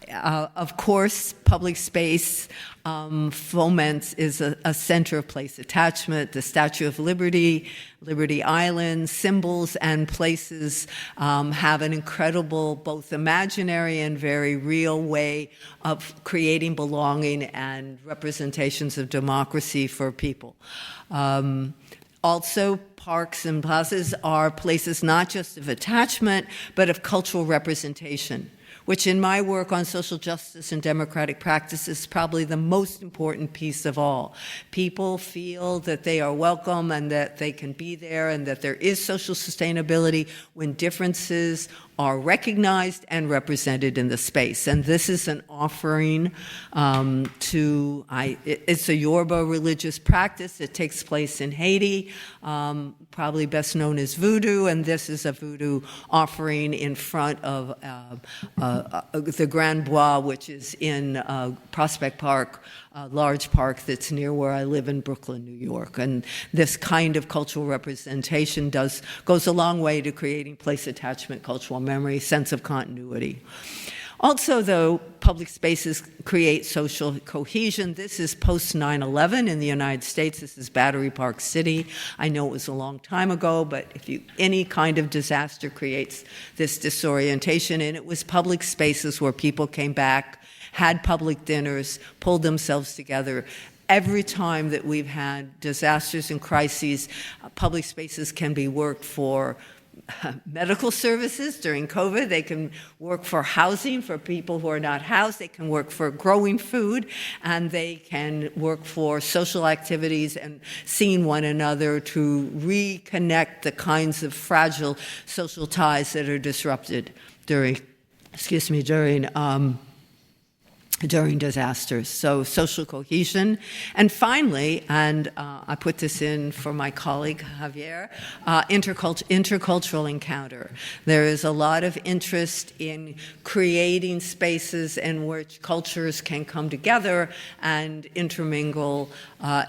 Of course, public space foments is a center of place attachment. The Statue of Liberty, Liberty Island, symbols and places have an incredible, both imaginary and very real way of creating belonging and representations of democracy for people. Also, parks and plazas are places not just of attachment, but of cultural representation, which in my work on social justice and democratic practices is probably the most important piece of all. People feel that they are welcome and that they can be there and that there is social sustainability when differences are recognized and represented in the space. And this is an offering it's a Yoruba religious practice. It takes place in Haiti, probably best known as voodoo, and this is a voodoo offering in front of the Grand Bois, which is in Prospect Park, a large park that's near where I live in Brooklyn, New York. And this kind of cultural representation goes a long way to creating place attachment, cultural memory, sense of continuity. Also, though, public spaces create social cohesion. This is post 9/11 in the United States. This is Battery Park City. I know it was a long time ago, but any kind of disaster creates this disorientation, and it was public spaces where people came back, had public dinners, pulled themselves together. Every time that we've had disasters and crises, public spaces can be worked for medical services during COVID. They can work for housing for people who are not housed. They can work for growing food, and they can work for social activities and seeing one another to reconnect the kinds of fragile social ties that are disrupted during during disasters. So social cohesion. And finally, and I put this in for my colleague Javier, intercultural encounter. There is a lot of interest in creating spaces in which cultures can come together and intermingle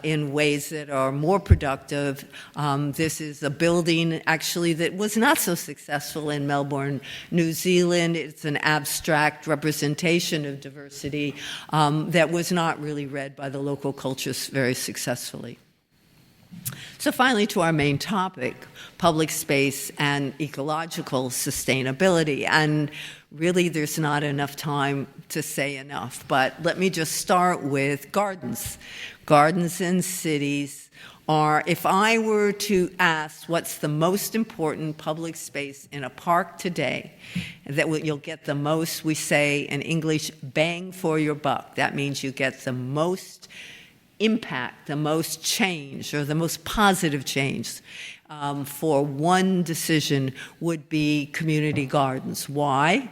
in ways that are more productive. This is a building actually that was not so successful in Melbourne, New Zealand. It's an abstract representation of diversity that was not really read by the local cultures very successfully. So finally, to our main topic, public space and ecological sustainability. And really, there's not enough time to say enough, but let me just start with gardens. Gardens in cities are, if I were to ask what's the most important public space in a park today, that you'll get the most, we say in English, bang for your buck. That means you get the most impact, the most change, or the most positive change for one decision would be community gardens. Why?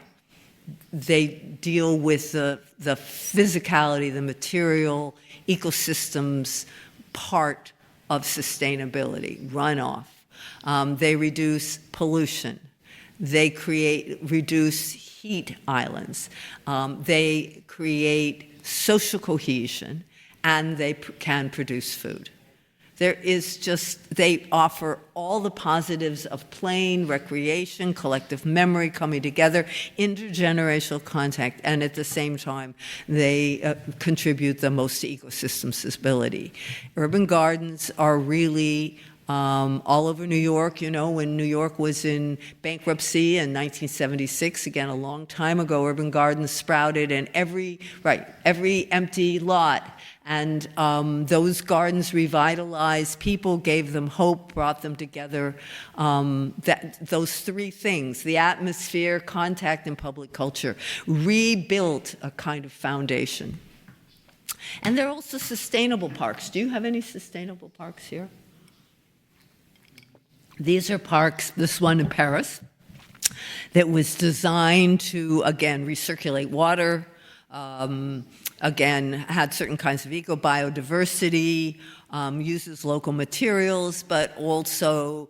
They deal with the physicality, the material, ecosystems part of sustainability, runoff. They reduce pollution. They reduce heat islands. They create social cohesion, and they can produce food. They offer all the positives of playing, recreation, collective memory coming together, intergenerational contact, and at the same time, they contribute the most to ecosystem stability. Urban gardens are really all over New York. You know, when New York was in bankruptcy in 1976, again, a long time ago, urban gardens sprouted in every empty lot. And those gardens revitalized people, gave them hope, brought them together. Those three things, the atmosphere, contact, and public culture, rebuilt a kind of foundation. And there are also sustainable parks. Do you have any sustainable parks here? These are parks, this one in Paris, that was designed to, again, recirculate water, again, had certain kinds of biodiversity, uses local materials, but also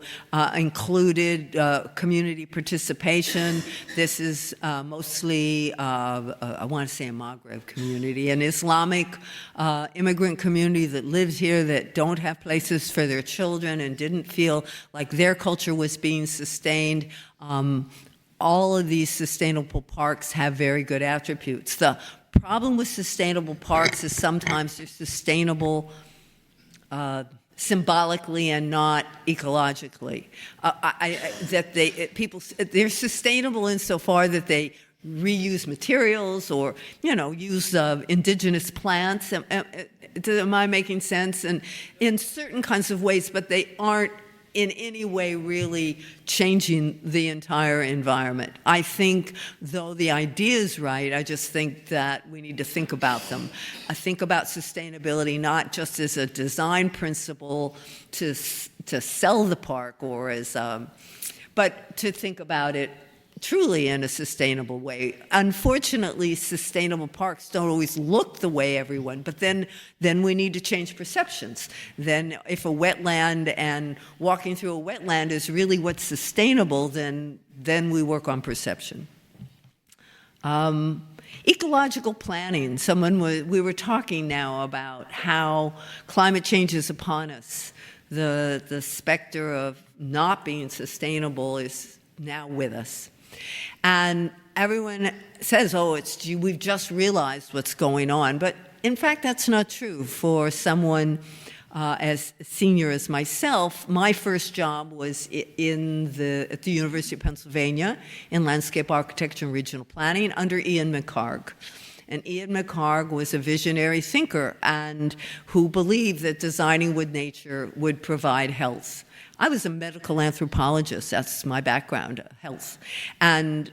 included community participation. This is mostly, I want to say a Maghreb community, an Islamic immigrant community that lives here that don't have places for their children and didn't feel like their culture was being sustained. All of these sustainable parks have very good attributes. The problem with sustainable parks is sometimes they're sustainable symbolically and not ecologically. They're sustainable insofar that they reuse materials or, use indigenous plants. Am I making sense? And in certain kinds of ways, but they aren't in any way really changing the entire environment. I think, though the idea is right, I just think that we need to think about them. I think about sustainability not just as a design principle to sell the park or as, but to think about it truly in a sustainable way. Unfortunately, sustainable parks don't always look the way everyone, but then we need to change perceptions. Then if a wetland and walking through a wetland is really what's sustainable, then we work on perception. Ecological planning. We were talking now about how climate change is upon us. The specter of not being sustainable is now with us. And everyone says, we've just realized what's going on. But in fact, that's not true. For someone as senior as myself, my first job was at the University of Pennsylvania in landscape architecture and regional planning under Ian McHarg. And Ian McHarg was a visionary thinker and who believed that designing with nature would provide health. I was a medical anthropologist. That's my background, health. And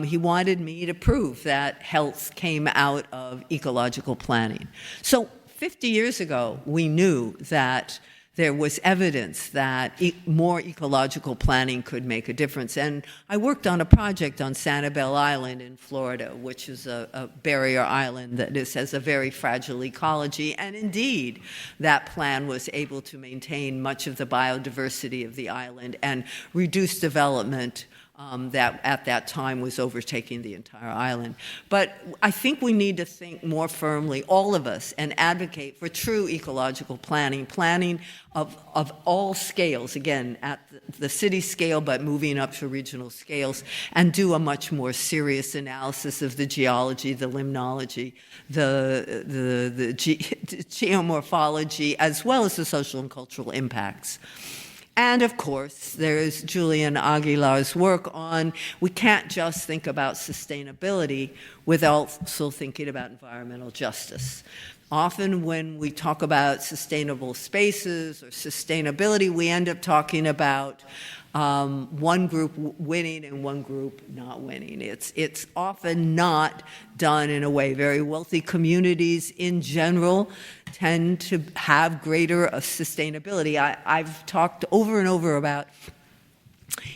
he wanted me to prove that health came out of ecological planning. So 50 years ago, we knew that there was evidence that more ecological planning could make a difference. And I worked on a project on Sanibel Island in Florida, which is a barrier island that has a very fragile ecology. And indeed, that plan was able to maintain much of the biodiversity of the island and reduce development that at that time was overtaking the entire island. But I think we need to think more firmly, all of us, and advocate for true ecological planning, planning of all scales, again, at the city scale, but moving up to regional scales, and do a much more serious analysis of the geology, the limnology, the geomorphology, as well as the social and cultural impacts. And of course, there's Julian Aguilar's work on, we can't just think about sustainability without also thinking about environmental justice. Often when we talk about sustainable spaces or sustainability, we end up talking about one group winning and one group not winning. It's often not done in a way. Very wealthy communities in general tend to have greater sustainability. I've talked over and over about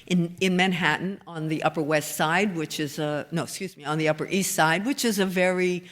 in Manhattan on the Upper West Side, which is on the Upper East Side, which is a very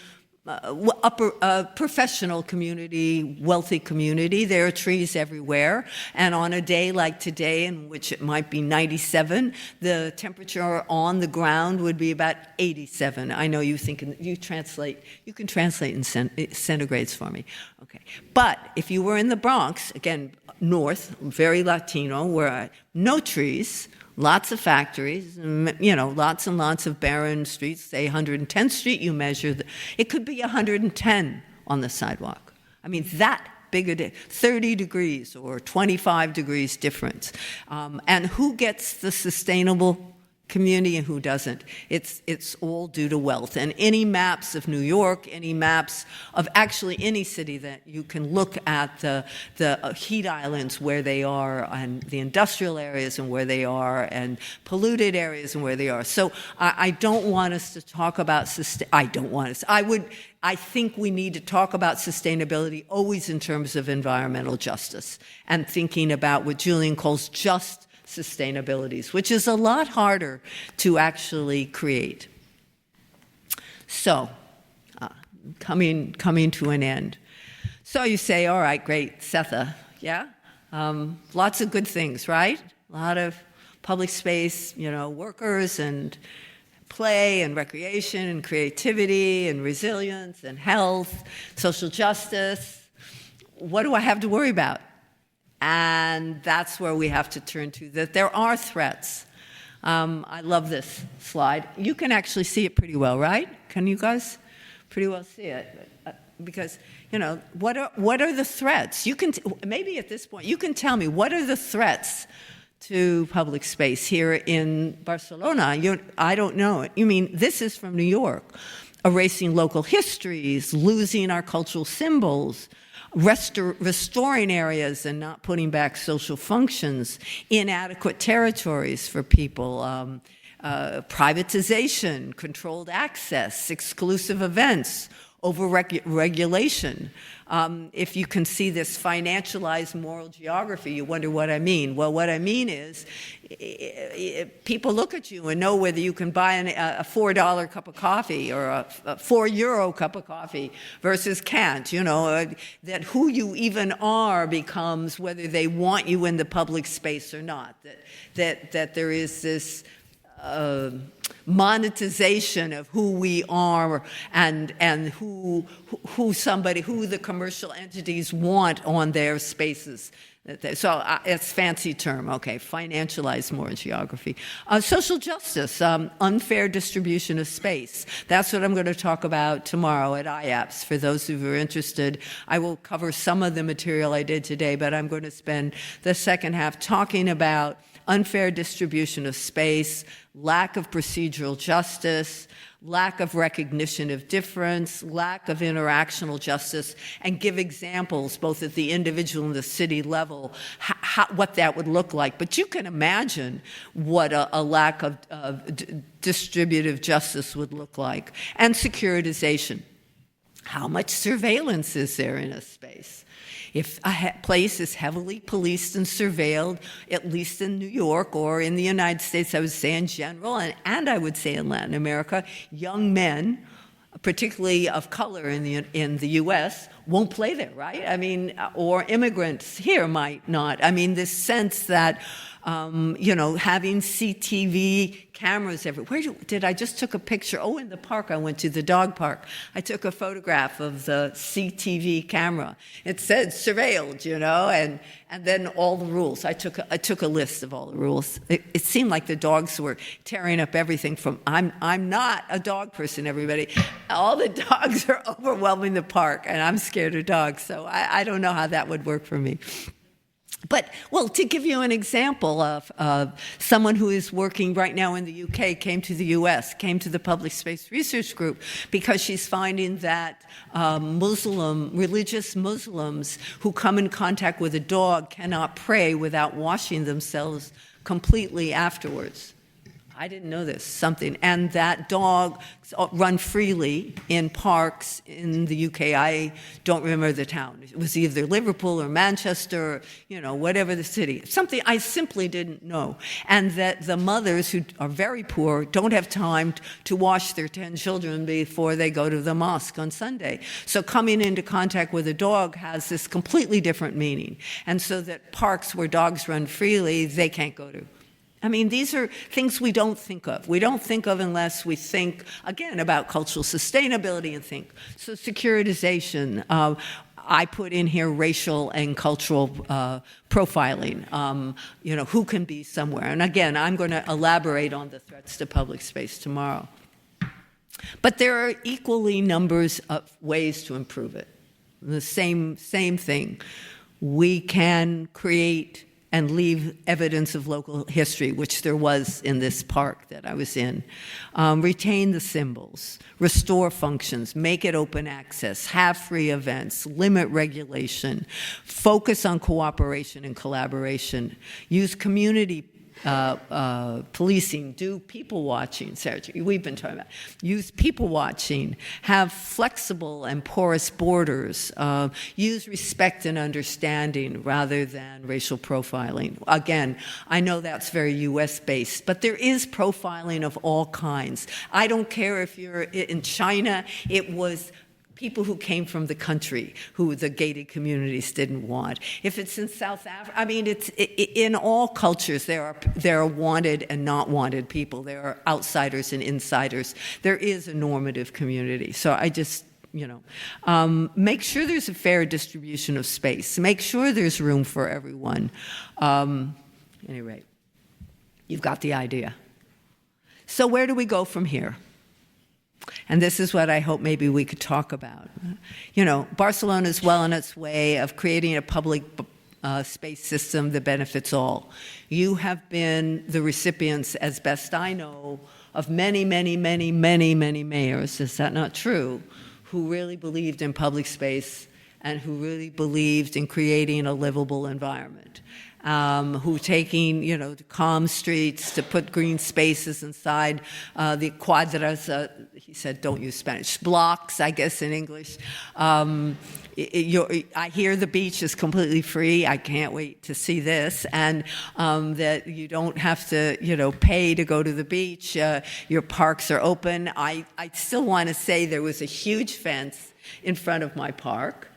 professional community, wealthy community. There are trees everywhere. And on a day like today, in which it might be 97, the temperature on the ground would be about 87. I know you think you can translate in centigrades for me. Okay. But if you were in the Bronx, again, north, very Latino, where no trees, lots of factories, lots and lots of barren streets. Say 110th Street, you measure, it could be 110 on the sidewalk. I mean, that big a 30 degrees or 25 degrees difference. And who gets the sustainable community and who doesn't? It's all due to wealth. And any maps of New York, any maps of actually any city that you can look at the heat islands where they are, and the industrial areas and where they are, and polluted areas and where they are. So I don't want us to talk about I think we need to talk about sustainability always in terms of environmental justice and thinking about what Julian calls just sustainabilities, which is a lot harder to actually create. So, coming to an end. So you say, all right, great, Setha, yeah? Lots of good things, right? A lot of public space, workers and play and recreation and creativity and resilience and health, social justice. What do I have to worry about? And that's where we have to turn to, that there are threats. I love this slide. You can actually see it pretty well, right? Can you guys pretty well see it? Because, what are the threats? You can, maybe at this point, you can tell me, what are the threats to public space here in Barcelona? I don't know it. You mean, this is from New York. Erasing local histories, losing our cultural symbols, restoring areas and not putting back social functions, inadequate territories for people, privatization, controlled access, exclusive events, over-regulation. If you can see this financialized moral geography, you wonder what I mean. Well, what I mean is people look at you and know whether you can buy a $4 cup of coffee or a €4 cup of coffee versus can't. That who you even are becomes whether they want you in the public space or not. That there is this monetization of who we are and who the commercial entities want on their spaces. So it's fancy term, okay, financialized moral geography. Social justice, unfair distribution of space. That's what I'm going to talk about tomorrow at IAPS. For those who are interested, I will cover some of the material I did today, but I'm going to spend the second half talking about unfair distribution of space, lack of procedural justice, lack of recognition of difference, lack of interactional justice, and give examples both at the individual and the city level, what that would look like. But you can imagine what a lack of distributive justice would look like. And securitization. How much surveillance is there in a space? If a place is heavily policed and surveilled, at least in New York or in the United States, I would say in general, and I would say in Latin America, young men, particularly of color in the U.S., won't play there, right? I mean, or immigrants here might not. I mean, this sense that, having CCTV cameras everywhere. I just took a picture? Oh, in the park I went to, the dog park. I took a photograph of the CCTV camera. It said surveilled, and then all the rules. I took a list of all the rules. It seemed like the dogs were tearing up everything from, I'm not a dog person, everybody. All the dogs are overwhelming the park, and I'm scared of dogs, so I don't know how that would work for me. But, well, to give you an example of someone who is working right now in the UK, came to the US, came to the Public Space Research Group, because she's finding that religious Muslims who come in contact with a dog cannot pray without washing themselves completely afterwards. I didn't know this, and that dogs run freely in parks in the UK. I don't remember the town. It was either Liverpool or Manchester, whatever the city. Something I simply didn't know. And that the mothers who are very poor don't have time to wash their 10 children before they go to the mosque on Sunday. So coming into contact with a dog has this completely different meaning. And so that parks where dogs run freely, they can't go to. I mean, these are things we don't think of. We don't think of unless we think, again, about cultural sustainability and think. So securitization, I put in here racial and cultural profiling, who can be somewhere. And again, I'm going to elaborate on the threats to public space tomorrow. But there are equally numbers of ways to improve it. The same thing. We can create and leave evidence of local history, which there was in this park that I was in. Retain the symbols, restore functions, make it open access, have free events, limit regulation, focus on cooperation and collaboration, use community policing, do people watching, Sergio, we've been talking about, use people watching, have flexible and porous borders, use respect and understanding rather than racial profiling. Again, I know that's very US based, but there is profiling of all kinds. I don't care if you're in China, it was people who came from the country who the gated communities didn't want. If it's in South Africa, I mean, in all cultures, there are wanted and not wanted people. There are outsiders and insiders. There is a normative community. So I just, make sure there's a fair distribution of space. Make sure there's room for everyone. Anyway, you've got the idea. So where do we go from here? And this is what I hope maybe we could talk about. Barcelona is well on its way of creating a public space system that benefits all. You have been the recipients, as best I know, of many, many, many, many, many mayors, is that not true, who really believed in public space and who really believed in creating a livable environment. Who taking, the calm streets to put green spaces inside the cuadras, he said, don't use Spanish, blocks, I guess in English. I hear the beach is completely free. I can't wait to see this. And that you don't have to, pay to go to the beach. Your parks are open. I still want to say there was a huge fence in front of my park.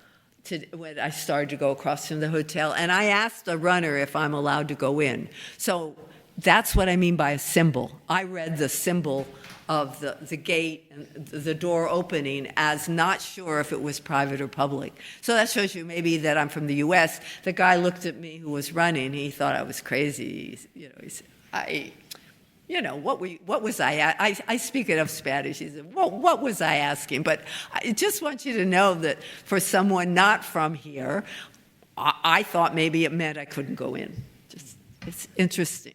When I started to go across from the hotel, and I asked the runner if I'm allowed to go in. So that's what I mean by a symbol. I read the symbol of the gate and the door opening as not sure if it was private or public. So that shows you maybe that I'm from the US. The guy looked at me who was running. He thought I was crazy. He said, what was I speak enough Spanish. He said, well, what was I asking? But I just want you to know that for someone not from here, I thought maybe it meant I couldn't go in. It's interesting.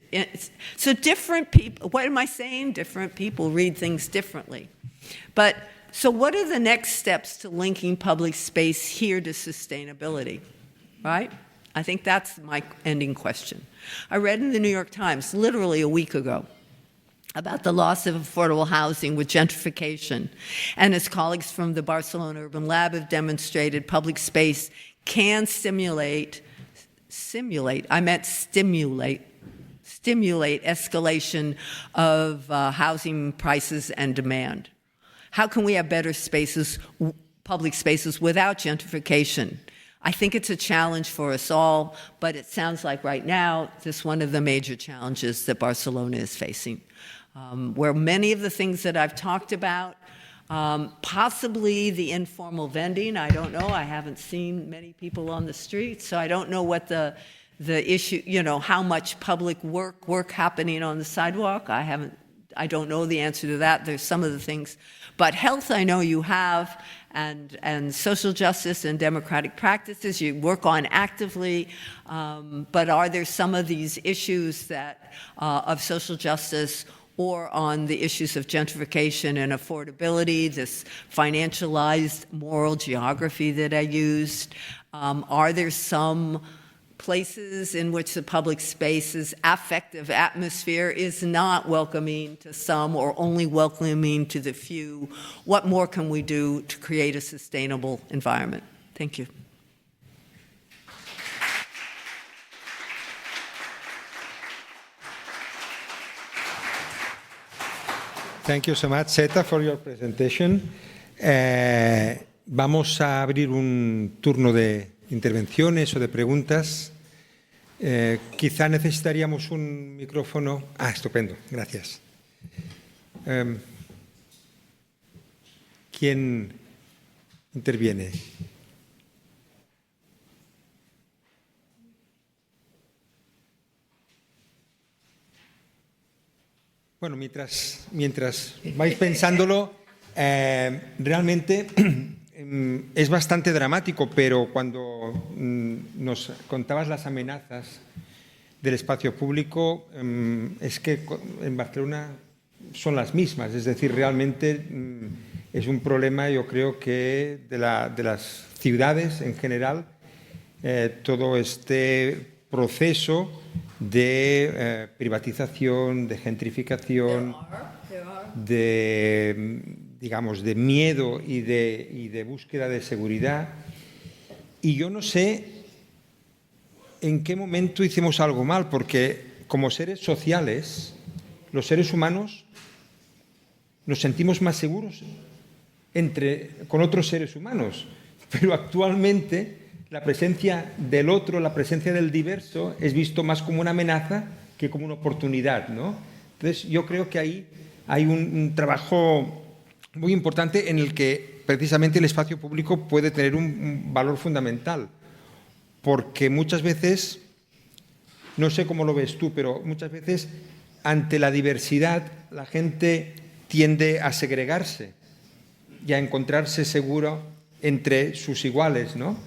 So different people, what am I saying? Different people read things differently. But so what are the next steps to linking public space here to sustainability, right? I think that's my ending question. I read in the New York Times literally a week ago about the loss of affordable housing with gentrification. And as colleagues from the Barcelona Urban Lab have demonstrated, public space can stimulate escalation of housing prices and demand. How can we have better spaces, public spaces, without gentrification? I think it's a challenge for us all, but it sounds like right now this is one of the major challenges that Barcelona is facing, where many of the things that I've talked about, possibly the informal vending, I don't know, I haven't seen many people on the street, so I don't know what the issue, how much public work happening on the sidewalk. I don't know the answer to that. There's some of the things. But health, I know you have, and social justice and democratic practices you work on actively. But are there some of these issues that of social justice or on the issues of gentrification and affordability, this financialized moral geography that I used? Are there some places in which the public space's affective atmosphere is not welcoming to some or only welcoming to the few? What more can we do to create a sustainable environment? Thank you. Thank you so much, Zeta, for your presentation. Vamos a abrir un turno de intervenciones o de preguntas. Quizá necesitaríamos un micrófono. Estupendo, gracias. ¿Quién interviene? Bueno, mientras vais pensándolo, realmente es bastante dramático, pero cuando nos contabas las amenazas del espacio público, es que en Barcelona son las mismas. Es decir, realmente es un problema, yo creo que de las ciudades en general, todo este proceso de privatización, de gentrificación, de miedo y de búsqueda de seguridad. Y yo no sé en qué momento hicimos algo mal, porque como seres sociales, los seres humanos nos sentimos más seguros con otros seres humanos, pero actualmente la presencia del otro, la presencia del diverso, es visto más como una amenaza que como una oportunidad, ¿no? Entonces, yo creo que ahí hay un trabajo muy importante en el que precisamente el espacio público puede tener un valor fundamental, porque muchas veces, no sé cómo lo ves tú, pero muchas veces ante la diversidad la gente tiende a segregarse y a encontrarse seguro entre sus iguales, ¿no?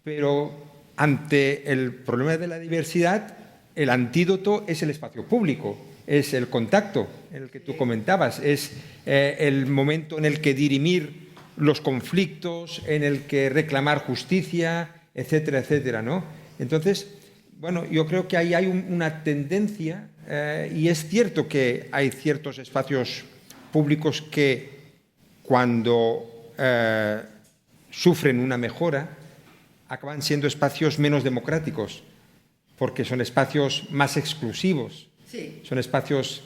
Pero ante el problema de la diversidad, el antídoto es el espacio público, es el contacto en el que tú comentabas, es el momento en el que dirimir los conflictos, en el que reclamar justicia, etcétera, etcétera, ¿no? Entonces, bueno, yo creo que ahí hay una tendencia, y es cierto que hay ciertos espacios públicos que cuando sufren una mejora, acaban siendo espacios menos democráticos, porque son espacios más exclusivos, sí. Son espacios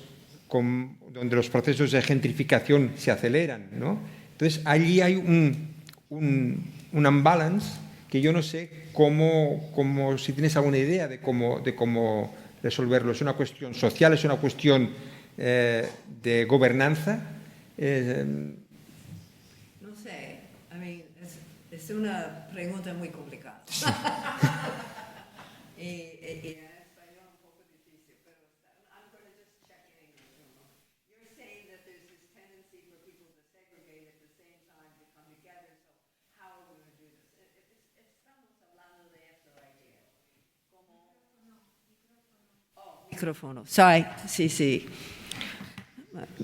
donde los procesos de gentrificación se aceleran, ¿no? Entonces, allí hay un unbalance que yo no sé si tienes alguna idea de cómo resolverlo. ¿Es una cuestión social? ¿Es una cuestión de gobernanza? No sé. Es una pregunta muy complicada. Sí. En español un poco difícil, pero I'm going to just check in English. You're saying that there's this tendency for people to segregate at the same time to come together. So how are we going to do this? Estamos hablando de esto right here. Micrófono. Sorry. Sí.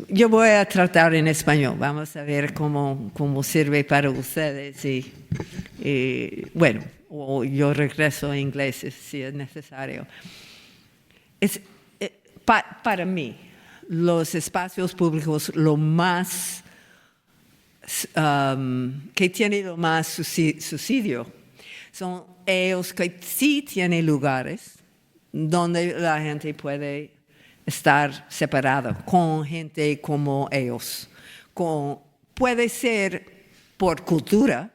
Yo voy a tratar en español. Vamos a ver cómo sirve para ustedes. Bueno, o yo regreso a inglés si es necesario. Para mí, los espacios públicos lo más que tiene lo más subsidio son ellos que sí tienen lugares donde la gente puede estar separada con gente como ellos. Puede ser por cultura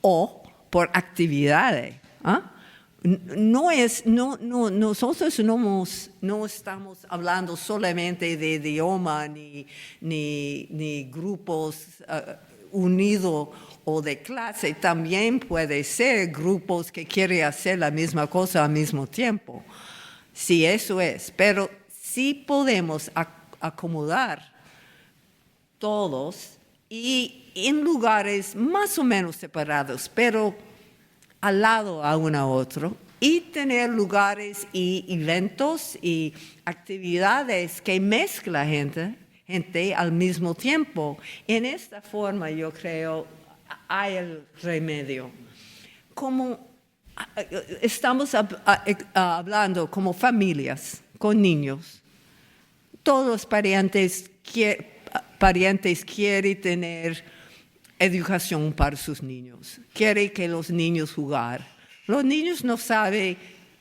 o por actividades. Nosotros no estamos hablando solamente de idioma ni grupos unidos o de clase, también puede ser grupos que quieren hacer la misma cosa al mismo tiempo. Sí, eso es, pero sí podemos acomodar todos y en lugares más o menos separados, pero al lado a uno a otro, y tener lugares y eventos y actividades que mezclan gente al mismo tiempo. En esta forma, yo creo, hay el remedio. Como estamos hablando como familias, con niños, todos los parientes quieren tener educación para sus niños, quieren que los niños jugar. Los niños no saben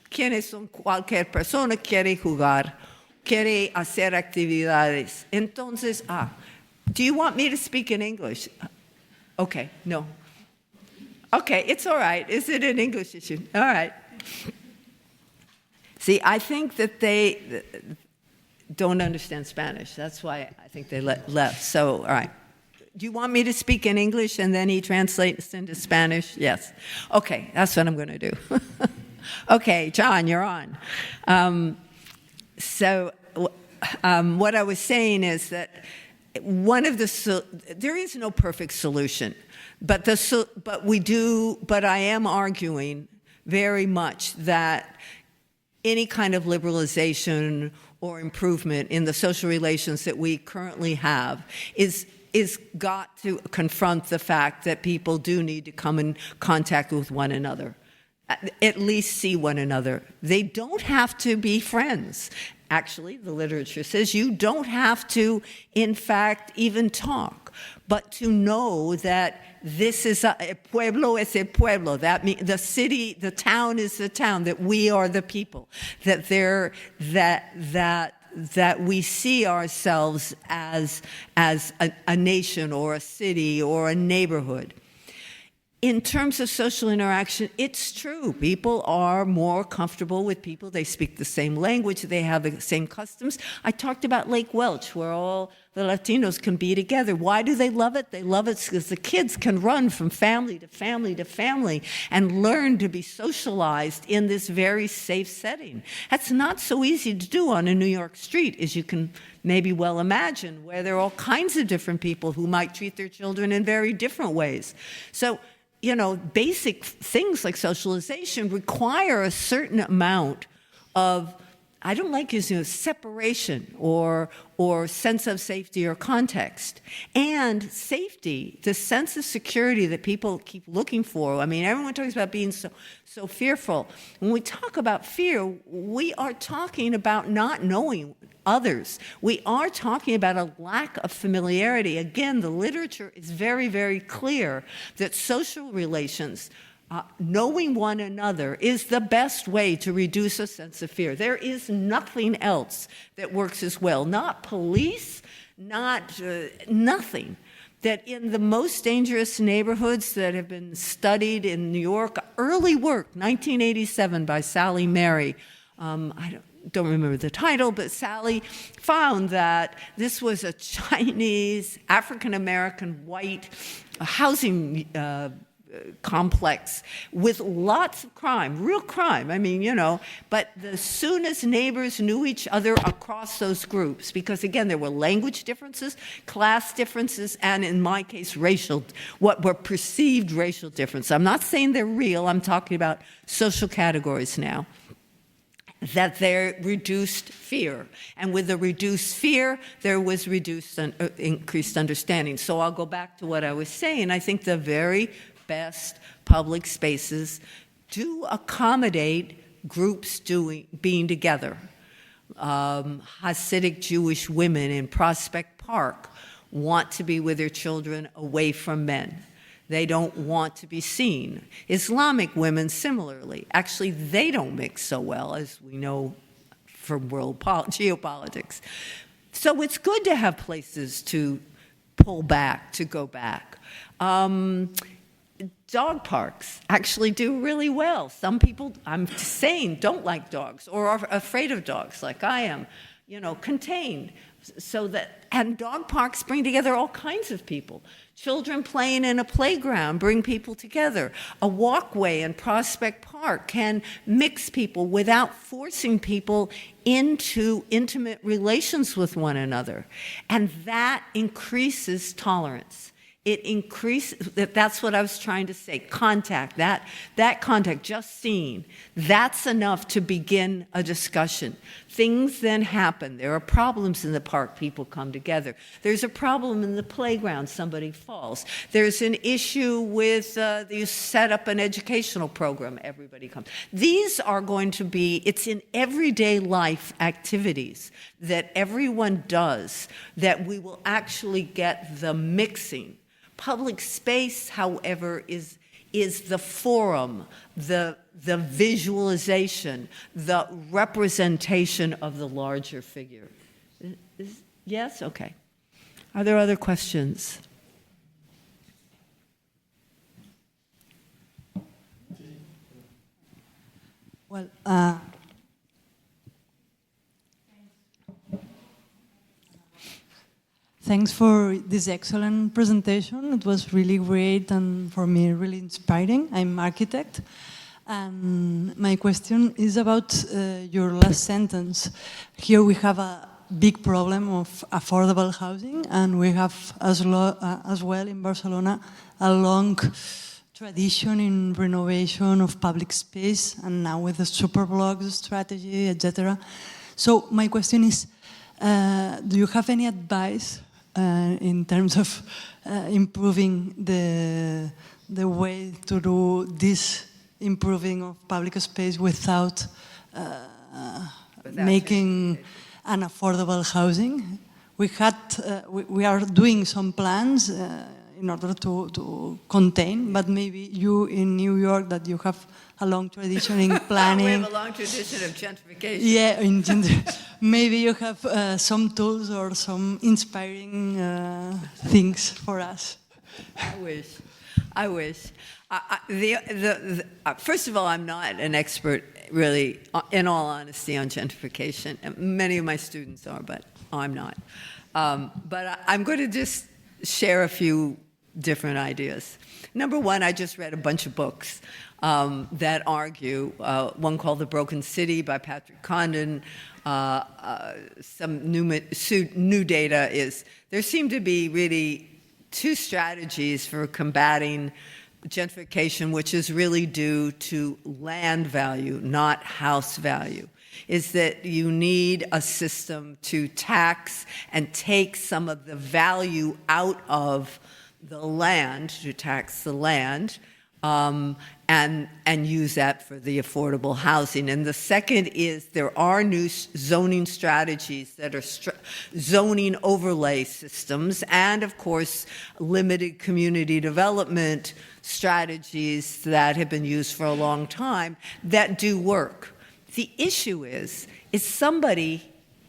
quiénes son cualquier persona, quiere jugar, quiere hacer actividades. Entonces, do you want me to speak in English? Okay, no. Okay, it's all right. Is it an English issue? All right. See, I think that they don't understand Spanish. That's why I think they left. So, all right. Do you want me to speak in English and then he translates into Spanish? Yes. Okay, that's what I'm going to do. Okay, John, you're on. What I was saying is that there is no perfect solution, but I am arguing very much that any kind of liberalization or improvement in the social relations that we currently have is got to confront the fact that people do need to come in contact with one another, at least see one another. They don't have to be friends. Actually, the literature says you don't have to, in fact, even talk, but to know that this is a pueblo es el pueblo. That means the city, the town is the town. That we are the people. That we see ourselves as a nation or a city or a neighborhood. In terms of social interaction, it's true. People are more comfortable with people. They speak the same language. They have the same customs. I talked about Lake Welch, where all the Latinos can be together. Why do they love it? They love it because the kids can run from family to family to family and learn to be socialized in this very safe setting. That's not so easy to do on a New York street, as you can maybe well imagine, where there are all kinds of different people who might treat their children in very different ways. So, basic things like socialization require a certain amount of, I don't like using separation or sense of safety or context. And safety, the sense of security that people keep looking for. I mean, everyone talks about being so fearful. When we talk about fear, we are talking about not knowing others. We are talking about a lack of familiarity. Again, the literature is very, very clear that social relations, knowing one another, is the best way to reduce a sense of fear. There is nothing else that works as well. Not police, nothing. That in the most dangerous neighborhoods that have been studied in New York, early work, 1987 by Sally Mary, I don't remember the title, but Sally found that this was a Chinese, African-American, white housing complex with lots of crime, real crime. I mean, but as soon as neighbors knew each other across those groups, because again, there were language differences, class differences, and in my case, what were perceived racial differences. I'm not saying they're real, I'm talking about social categories now. That there reduced fear. And with the reduced fear, there was increased understanding. So I'll go back to what I was saying. I think the very best public spaces do accommodate groups being together. Hasidic Jewish women in Prospect Park want to be with their children away from men. They don't want to be seen. Islamic women, similarly. Actually, they don't mix so well, as we know from world geopolitics. So it's good to have places to pull back, to go back. Dog parks actually do really well. Some people, I'm saying, don't like dogs or are afraid of dogs, like I am, contained. And dog parks bring together all kinds of people. Children playing in a playground bring people together. A walkway in Prospect Park can mix people without forcing people into intimate relations with one another. And that increases tolerance. It increases, that's what I was trying to say, contact, that contact, just seeing, that's enough to begin a discussion. Things then happen. There are problems in the park, people come together. There's a problem in the playground, somebody falls. There's an issue with, you set up an educational program, everybody comes. These are going to be, it's in everyday life activities that everyone does that we will actually get the mixing. Public space, however, is the forum, the visualization, the representation of the larger figure. Yes? Okay. Are there other questions? Well, thanks for this excellent presentation. It was really great and for me really inspiring. I'm an architect. And my question is about your last sentence. Here we have a big problem of affordable housing, and we have as well in Barcelona a long tradition in renovation of public space, and now with the superblocks strategy, etc. So my question is, do you have any advice in terms of improving the way to do this improving of public space without making an affordable housing? We are doing some plans in order to contain, but maybe you in New York, that you have a long tradition in planning. We have a long tradition of gentrification. Yeah, maybe you have some tools or some inspiring things for us. I wish. First of all, I'm not an expert, really, in all honesty, on gentrification. Many of my students are, but I'm not. But I'm going to just share a few different ideas. Number one, I just read a bunch of books that argue, one called The Broken City by Patrick Condon. Some new data is, there seem to be really two strategies for combating gentrification, which is really due to land value, not house value, is that you need a system to tax and take some of the value out of the land, to tax the land, and use that for the affordable housing. And the second is there are new zoning strategies that are zoning overlay systems, and of course limited community development strategies that have been used for a long time that do work. The issue is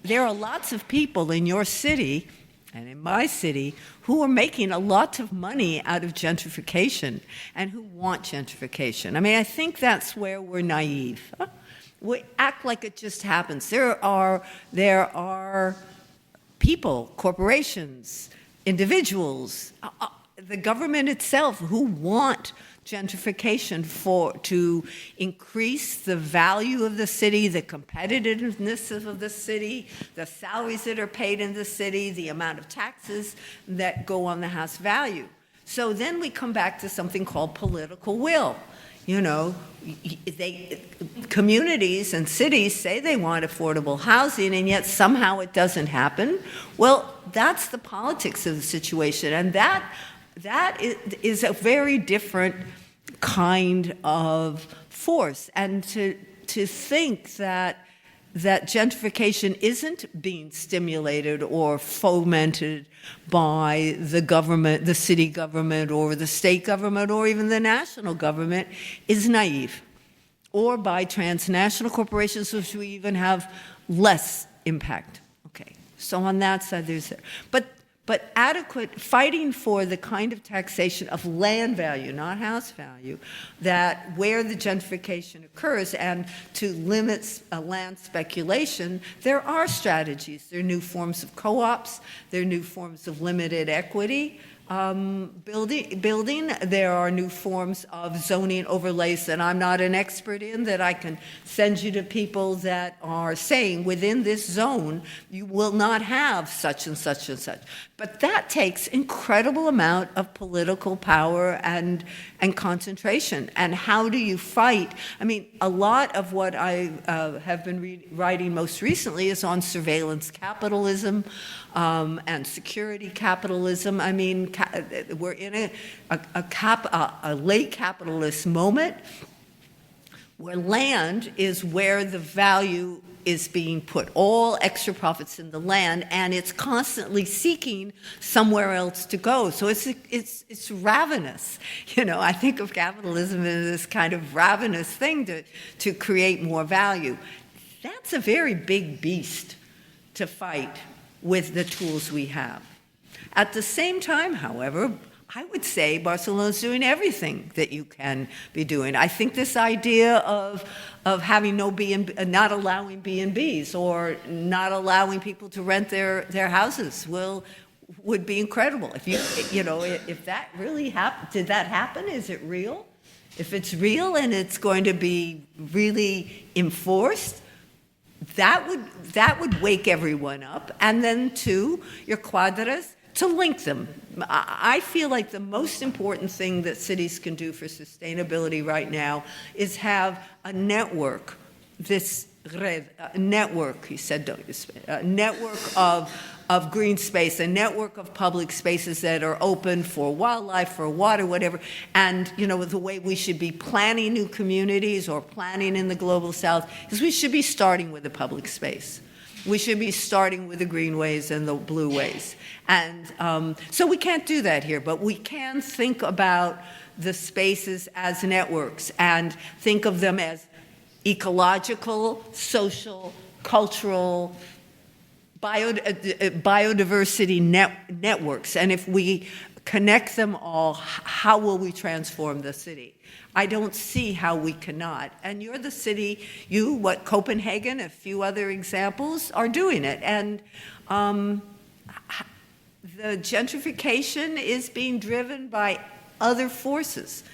there are lots of people in your city and in my city who are making a lot of money out of gentrification and who want gentrification. I mean, I think that's where we're naive. We act like it just happens. There are people, corporations, individuals, the government itself who want gentrification to increase the value of the city, the competitiveness of the city, the salaries that are paid in the city, the amount of taxes that go on the house value. So then we come back to something called political will. Communities and cities say they want affordable housing, and yet somehow it doesn't happen. Well, that's the politics of the situation, and that is a very different kind of force. And to think that that gentrification isn't being stimulated or fomented by the government, the city government, or the state government, or even the national government, is naive. Or by transnational corporations, which we even have less impact. Okay, so on that side, there's there. But adequate fighting for the kind of taxation of land value, not house value, that where the gentrification occurs, and to limit land speculation, there are strategies. There are new forms of co-ops, there are new forms of limited equity building. There are new forms of zoning overlays that I'm not an expert in, that I can send you to people that are saying within this zone you will not have such and such and such. But that takes incredible amount of political power and concentration. And how do you fight? I mean, a lot of what I have been writing most recently is on surveillance capitalism and security capitalism. I mean, we're in a late capitalist moment where land is where the value is being put, all extra profits in the land, and it's constantly seeking somewhere else to go. So it's ravenous. You know, I think of capitalism as this kind of ravenous thing to create more value. That's a very big beast to fight with the tools we have. At the same time, however, I would say Barcelona's doing everything that you can be doing. I think this idea of having no not allowing B&Bs or not allowing people to rent their houses would be incredible. If that really happened, did that happen? Is it real? If it's real and it's going to be really enforced, that would wake everyone up. And then too, your cuadras, to link them. I feel like the most important thing that cities can do for sustainability right now is have a network, a network, he said, a network of green space, a network of public spaces that are open for wildlife, for water, whatever. And, you know, the way we should be planning new communities or planning in the global south is we should be starting with a public space. We should be starting with the greenways and the blueways. And so we can't do that here, but we can think about the spaces as networks and think of them as ecological, social, cultural, biodiversity networks. And if we connect them all, how will we transform the city? I don't see how we cannot. And you're the city, Copenhagen, a few other examples, are doing it. And the gentrification is being driven by other forces,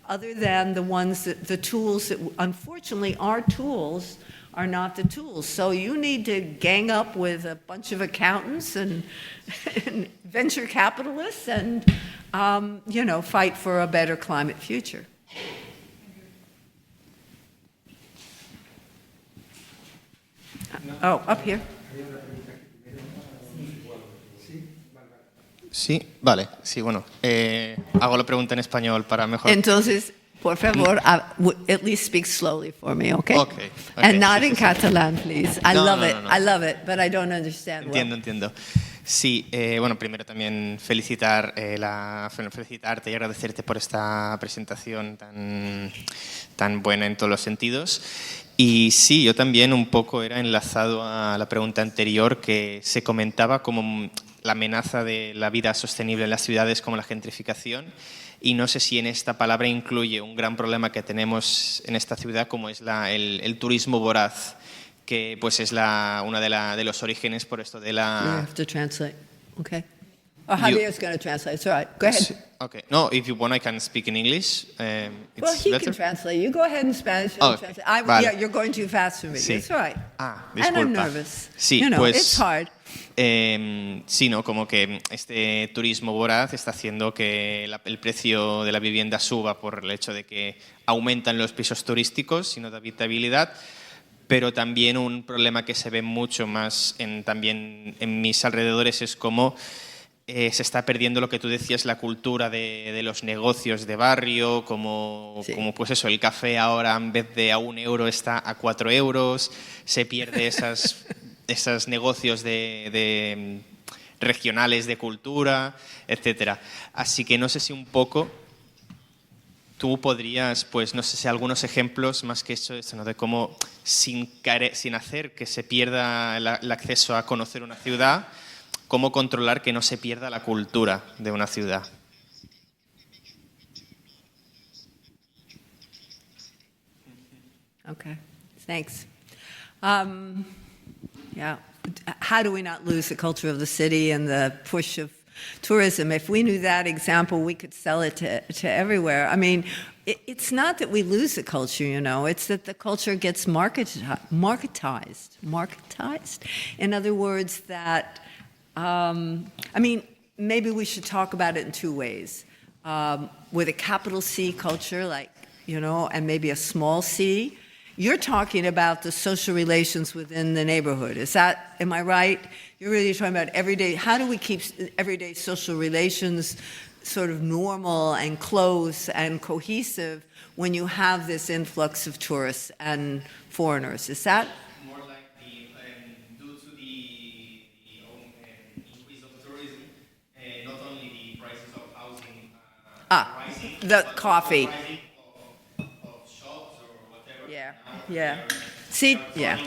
other than the tools that, unfortunately, our tools are not the tools. So you need to gang up with a bunch of accountants and venture capitalists and, fight for a better climate future. Oh, up here. Sí, vale, sí, bueno. Hago la pregunta en español para mejor. Entonces, por favor, at least speak slowly for me, okay? Okay. And not in Catalan, please. I love it, but I don't understand Entiendo. Sí, bueno, primero también felicitarte y agradecerte por esta presentación tan buena en todos los sentidos. Y sí, yo también un poco era enlazado a la pregunta anterior, que se comentaba como la amenaza de la vida sostenible en las ciudades como la gentrificación, y no sé si en esta palabra incluye un gran problema que tenemos en esta ciudad, como es el turismo voraz, que pues es uno de los orígenes por esto de la... You have to translate, okay? Or Javier's going to translate, it's all right. Go ahead. Okay. No, if you want, I can speak in English. Well, he can translate. You go ahead in Spanish. Translate. Vale. Yeah, you're going too fast for me. Sí. It's all right. Disculpa. And I'm nervous. Sí, pues, it's hard. Sí, ¿no? Como que este turismo voraz está haciendo que el precio de la vivienda suba por el hecho de que aumentan los pisos turísticos, sino de habitabilidad. Pero también un problema que se ve mucho más también en mis alrededores es como se está perdiendo lo que tú decías, la cultura de los negocios de barrio, como pues eso, el café ahora en vez de a 1 euro está a 4 euros, se pierde esos negocios de regionales de cultura, etcétera. Así que no sé si un poco tú podrías, pues no sé si algunos ejemplos más que eso, ¿no? De cómo sin hacer que se pierda el acceso a conocer una ciudad, cómo controlar que no se pierda la cultura de una ciudad. Okay, thanks. Yeah, how do we not lose the culture of the city and the push of tourism? If we knew that example, we could sell it to everywhere. I mean, it's not that we lose the culture, you know, it's that the culture gets marketized. In other words, that, I mean, maybe we should talk about it in 2 ways. With a capital C culture, like, you know, and maybe a small c, you're talking about the social relations within the neighborhood. Am I right? You're really talking about everyday, how do we keep everyday social relations sort of normal and close and cohesive when you have this influx of tourists and foreigners? Is that? More like due to the increase of tourism, not only the prices of housing rising, the coffee. Rising of shops or whatever. Yeah. See, yeah.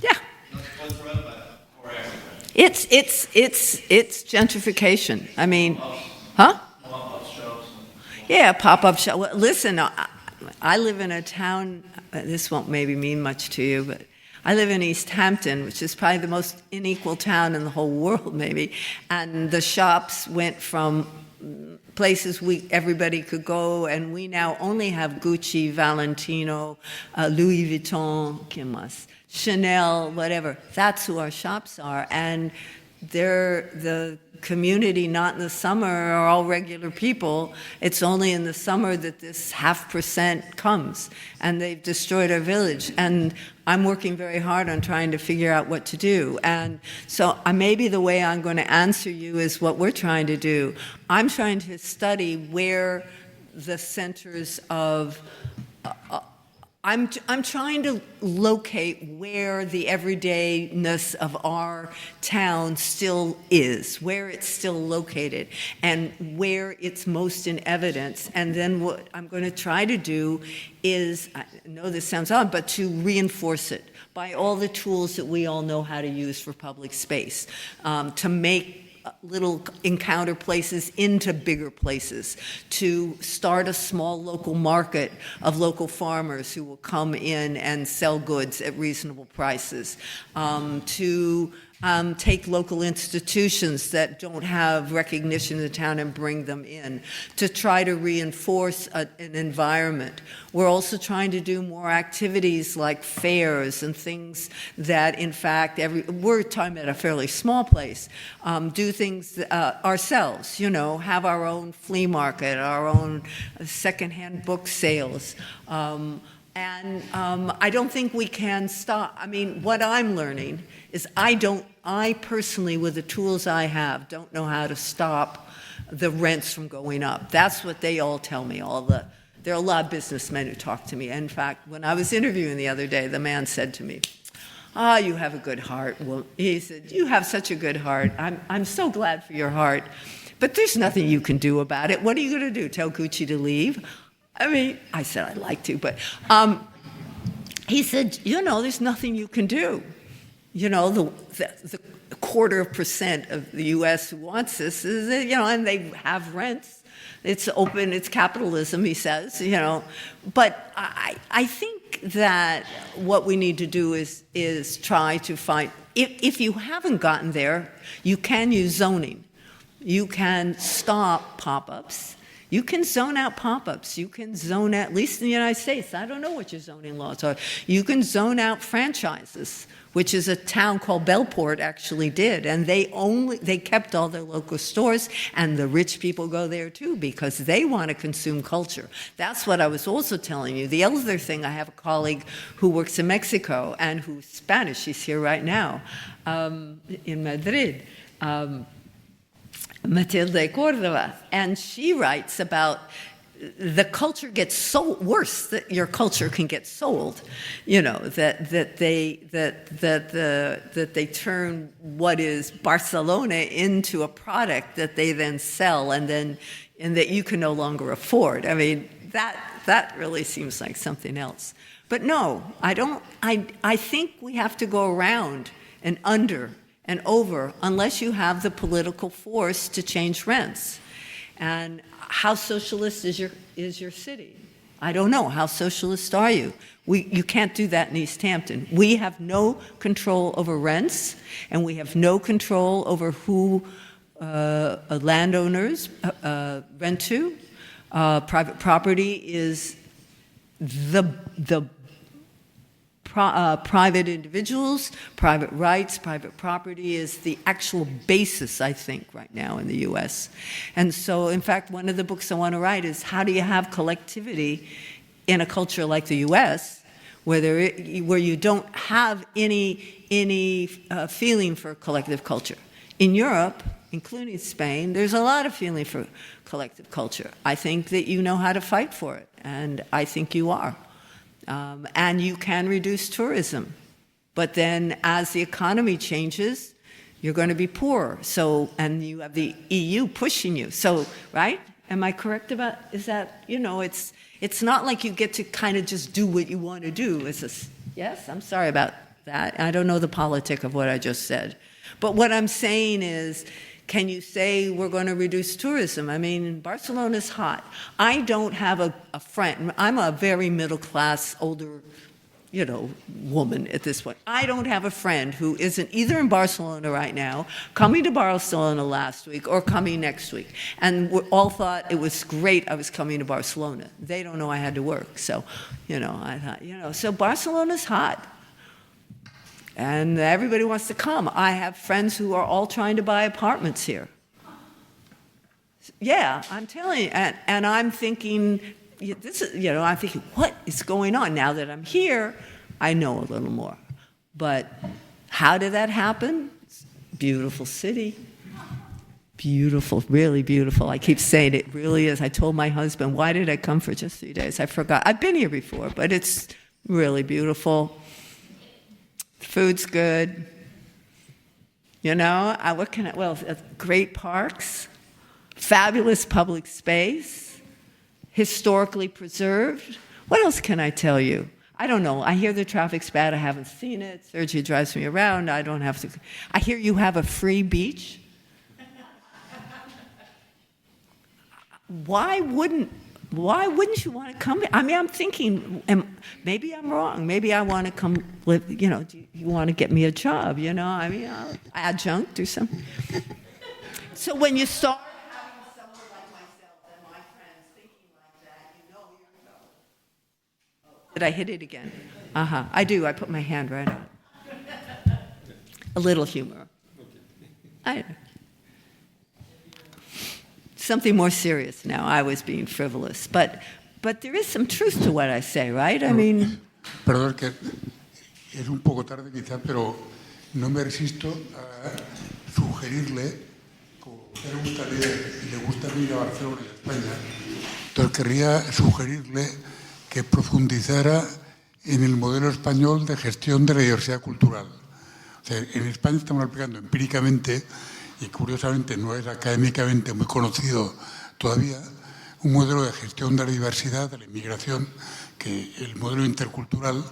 Yeah. Not cultural, but for everyone. It's gentrification. I mean, huh? Yeah, pop-up shop. Well, listen, I live in a town, this won't maybe mean much to you, but I live in East Hampton, which is probably the most unequal town in the whole world, maybe. And the shops went from places everybody could go, and we now only have Gucci, Valentino, Louis Vuitton, ¿qué más? Chanel, whatever. That's who our shops are. And they're the community, not in the summer, are all regular people. It's only in the summer that this 0.5% comes, and they've destroyed our village. And I'm working very hard on trying to figure out what to do. And so maybe the way I'm going to answer you is what we're trying to do. I'm trying to study where the centers of I'm trying to locate where the everydayness of our town still is, where it's still located, and where it's most in evidence. And then what I'm going to try to do is, I know this sounds odd, but to reinforce it by all the tools that we all know how to use for public space, to make little encounter places into bigger places, to start a small local market of local farmers who will come in and sell goods at reasonable prices, to take local institutions that don't have recognition in the town and bring them in, to try to reinforce an environment. We're also trying to do more activities like fairs and things that, in fact, we're talking about a fairly small place, do things ourselves, you know, have our own flea market, our own secondhand book sales. And I don't think we can stop. I mean, what I'm learning is I personally, with the tools I have, don't know how to stop the rents from going up. That's what they all tell me. There are a lot of businessmen who talk to me. In fact, when I was interviewing the other day, the man said to me, you have a good heart. Well, he said, you have such a good heart. I'm so glad for your heart. But there's nothing you can do about it. What are you going to do, tell Gucci to leave? I mean, I said I'd like to, but he said, you know, there's nothing you can do. You know, the 0.25% of the U.S. who wants this is, you know, and they have rents. It's open, it's capitalism, he says, you know. But I think that what we need to do is try to find, if you haven't gotten there, you can use zoning. You can stop pop-ups. You can zone out pop-ups. You can zone out, at least in the United States, I don't know what your zoning laws are. You can zone out franchises, which is a town called Bellport actually did. And they kept all their local stores, and the rich people go there too because they want to consume culture. That's what I was also telling you. The other thing, I have a colleague who works in Mexico and who's Spanish. She's here right now in Madrid. Matilde Cordova, and she writes about the culture gets so worse that your culture can get sold, that they turn what is Barcelona into a product that they then sell and that you can no longer afford. I mean, that really seems like something else. But no, I don't. I think we have to go around and under and over unless you have the political force to change rents. And how socialist is your city? I don't know. How socialist are you? You can't do that in East Hampton. We have no control over rents, and we have no control over who landowners rent to. Private property is the private individuals, private rights, private property is the actual basis, I think, right now in the U.S. And so, in fact, one of the books I want to write is how do you have collectivity in a culture like the U.S. where you don't have any feeling for collective culture. In Europe, including Spain, there's a lot of feeling for collective culture. I think that you know how to fight for it, and I think you are. And you can reduce tourism. But then as the economy changes, you're going to be poorer. So, and you have the EU pushing you. So, right? Am I correct about, is that, it's not like you get to kind of just do what you want to do. Yes, I'm sorry about that. I don't know the politic of what I just said. But what I'm saying is, can you say we're going to reduce tourism? I mean, Barcelona's hot. I don't have a friend. I'm a very middle-class, older, woman at this point. I don't have a friend who isn't either in Barcelona right now, coming to Barcelona last week, or coming next week. And we all thought it was great I was coming to Barcelona. They don't know I had to work. So, I thought, so Barcelona's hot. And everybody wants to come. I have friends who are all trying to buy apartments here. Yeah, I'm telling you. And I'm thinking, I'm thinking, what is going on? Now that I'm here, I know a little more. But how did that happen? Beautiful city. Beautiful, really beautiful. I keep saying it really is. I told my husband, why did I come for just 3 days? I forgot. I've been here before, but it's really beautiful. Food's good. Great parks, fabulous public space, historically preserved. What else can I tell you? I don't know. I hear the traffic's bad. I haven't seen it. Sergio drives me around. I don't have to. I hear you have a free beach. Why wouldn't you want to come? I mean, I'm thinking, maybe I'm wrong. Maybe I want to come live, do you want to get me a job, I mean, I'll adjunct or something. So when you start having someone like myself and my friends thinking like that, you're in trouble. Did I hit it again? I do. I put my hand right on it. A little humor. Something more serious now. I was being frivolous. But there is some truth to what I say, right? I mean... Perdón, que es un poco tarde quizá, pero no me resisto a sugerirle, como le gusta venir a Barcelona y a España, entonces querría sugerirle que profundizara en el modelo español de gestión de la diversidad cultural. O sea, en España estamos aplicando empíricamente, y curiosamente no es académicamente muy conocido todavía, un modelo de gestión de la diversidad, de la inmigración, que el modelo intercultural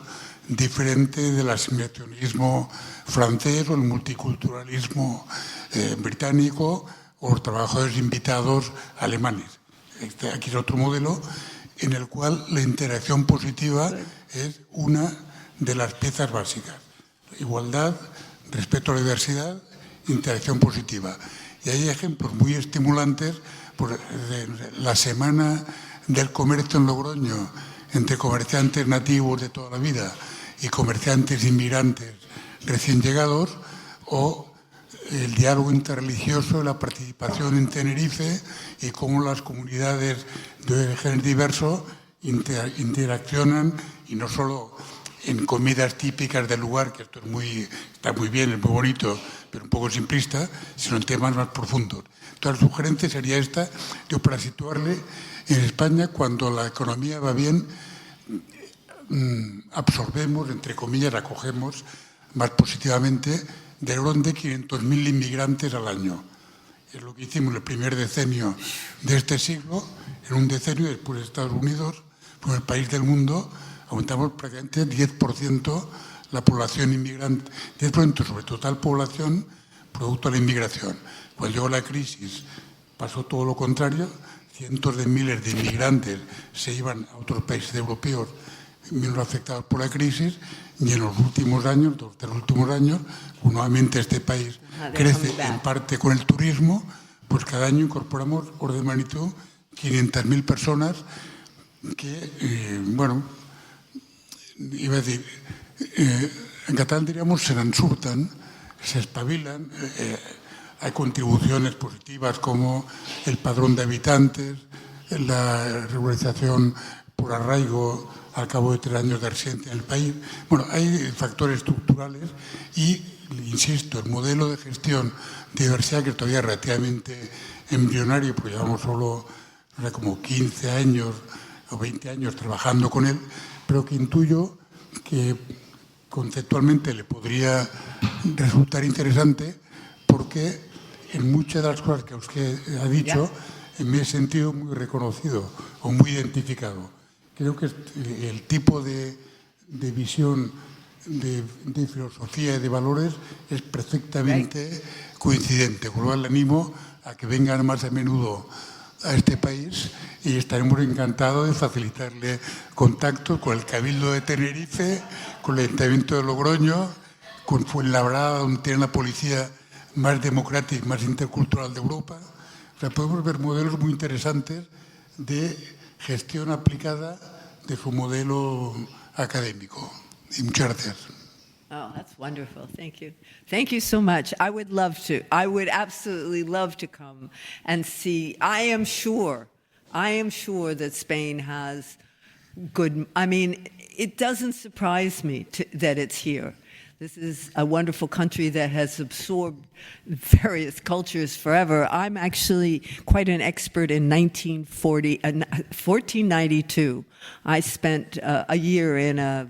diferente del asimilacionismo francés o el multiculturalismo británico o los trabajadores invitados alemanes. Aquí es otro modelo en el cual la interacción positiva es una de las piezas básicas. Igualdad, respeto a la diversidad, interacción positiva. Y hay ejemplos muy estimulantes, la semana del comercio en Logroño, entre comerciantes nativos de toda la vida y comerciantes inmigrantes recién llegados, o el diálogo interreligioso, la participación en Tenerife y cómo las comunidades de orígenes diversos interaccionan, y no solo en comidas típicas del lugar, que esto está muy bien, es muy bonito, pero un poco simplista, sino en temas más profundos. Entonces, la sugerencia sería esta, para situarle en España, cuando la economía va bien, absorbemos, entre comillas, acogemos más positivamente del orden de 500.000 inmigrantes al año. Es lo que hicimos el primer decenio de este siglo. En un decenio después de Estados Unidos, pues el país del mundo, aumentamos prácticamente 10% la población inmigrante, 10% sobre total población producto de la inmigración. Cuando llegó la crisis pasó todo lo contrario, cientos de miles de inmigrantes se iban a otros países europeos menos afectados por la crisis, y en los últimos años, nuevamente este país crece en parte con el turismo, pues cada año incorporamos orden de magnitud 500.000 personas que, iba a decir, en catalán diríamos se n'en surten, se espabilan, hay contribuciones positivas como el padrón de habitantes, la regularización por arraigo al cabo de 3 años de residencia en el país. Bueno, hay factores estructurales y, insisto, el modelo de gestión de diversidad, que todavía es relativamente embrionario, porque llevamos solo como 15 años o 20 años trabajando con él, pero que intuyo que conceptualmente le podría resultar interesante, porque en muchas de las cosas que usted ha dicho me he sentido muy reconocido o muy identificado. Creo que el tipo de visión, de filosofía y de valores es perfectamente coincidente. Con lo cual le animo a que vengan más a menudo a este país y estaremos encantados de facilitarle contactos con el Cabildo de Tenerife, con el Ayuntamiento de Logroño, con Fuenlabrada, donde tienen la policía más democrática y más intercultural de Europa. O sea, podemos ver modelos muy interesantes de gestión aplicada de su modelo académico. Y muchas gracias. Oh, that's wonderful. Thank you. Thank you so much. I would love to. I would absolutely love to come and see. I am sure that Spain has good, I mean, it doesn't surprise me that it's here. This is a wonderful country that has absorbed various cultures forever. I'm actually quite an expert in 1492. I spent a year in a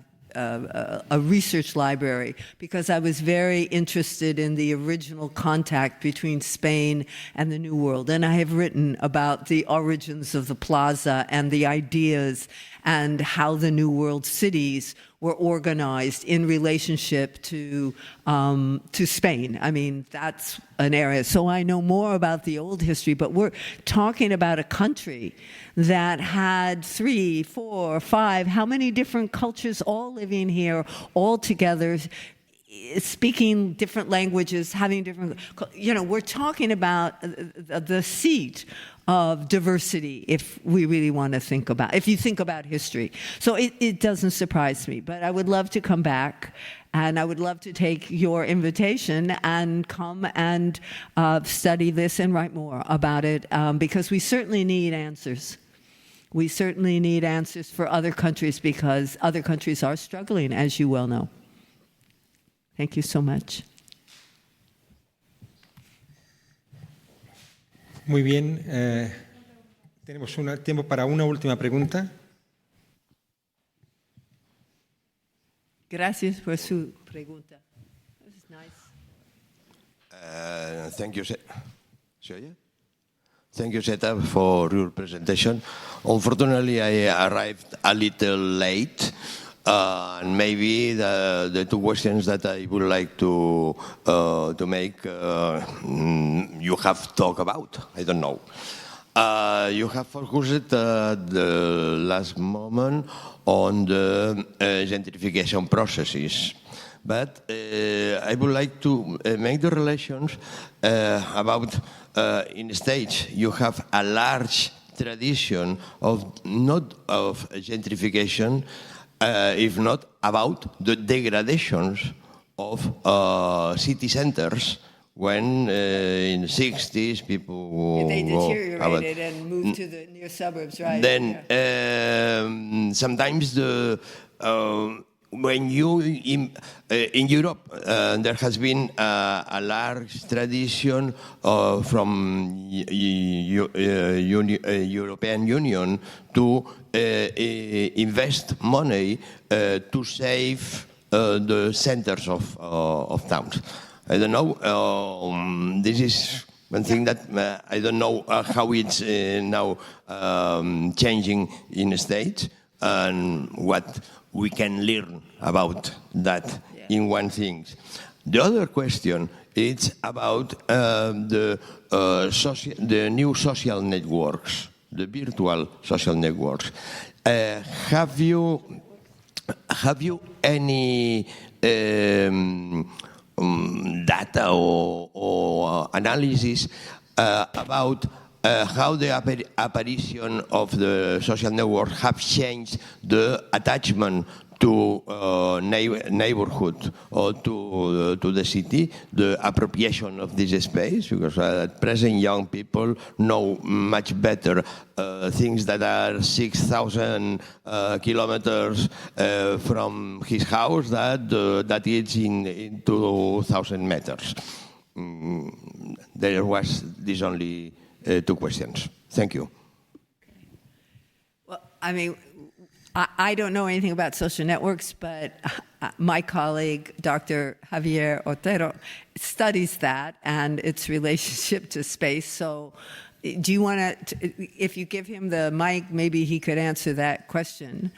research library because I was very interested in the original contact between Spain and the New World. And I have written about the origins of the plaza and the ideas and how the New World cities were organized in relationship to Spain. I mean, that's an area. So I know more about the old history, but we're talking about a country that had 3, 4, 5, how many different cultures all living here, all together, speaking different languages, having different, we're talking about the seat of diversity, if we really want to think about, if you think about history. So it doesn't surprise me, but I would love to come back, and I would love to take your invitation and come and study this and write more about it, because we certainly need answers. We certainly need answers for other countries, because other countries are struggling, as you well know. Thank you so much. Muy bien. Tenemos tiempo para una última pregunta. Gracias por su pregunta. This is nice. Thank you. Thank you, Zeta, for your presentation. Unfortunately, I arrived a little late. And maybe the 2 questions that I would like to make, you have talked about. I don't know. You have focused the last moment on the gentrification processes. But I would like to make the relations about, in stage, you have a large tradition of not of gentrification, if not about the degradations of city centers when in the 60s people they deteriorated and moved to the near suburbs, right? Then sometimes when you in Europe, there has been a large tradition from European Union to invest money to save the centers of towns. I don't know. This is one thing that I don't know how it's now changing in the States, and what we can learn about that in one thing. The other question is about the new social networks, the virtual social networks. Have you any data or analysis about how the apparition of the social network have changed the attachment to neighborhood or to the city, the appropriation of this space, because at present young people know much better things that are 6,000 kilometers from his house that is in 2,000 meters. There was these only two questions. Thank you. Well, I mean, I don't know anything about social networks, but my colleague, Dr. Javier Otero, studies that and its relationship to space. So do you want to, if you give him the mic, maybe he could answer that question.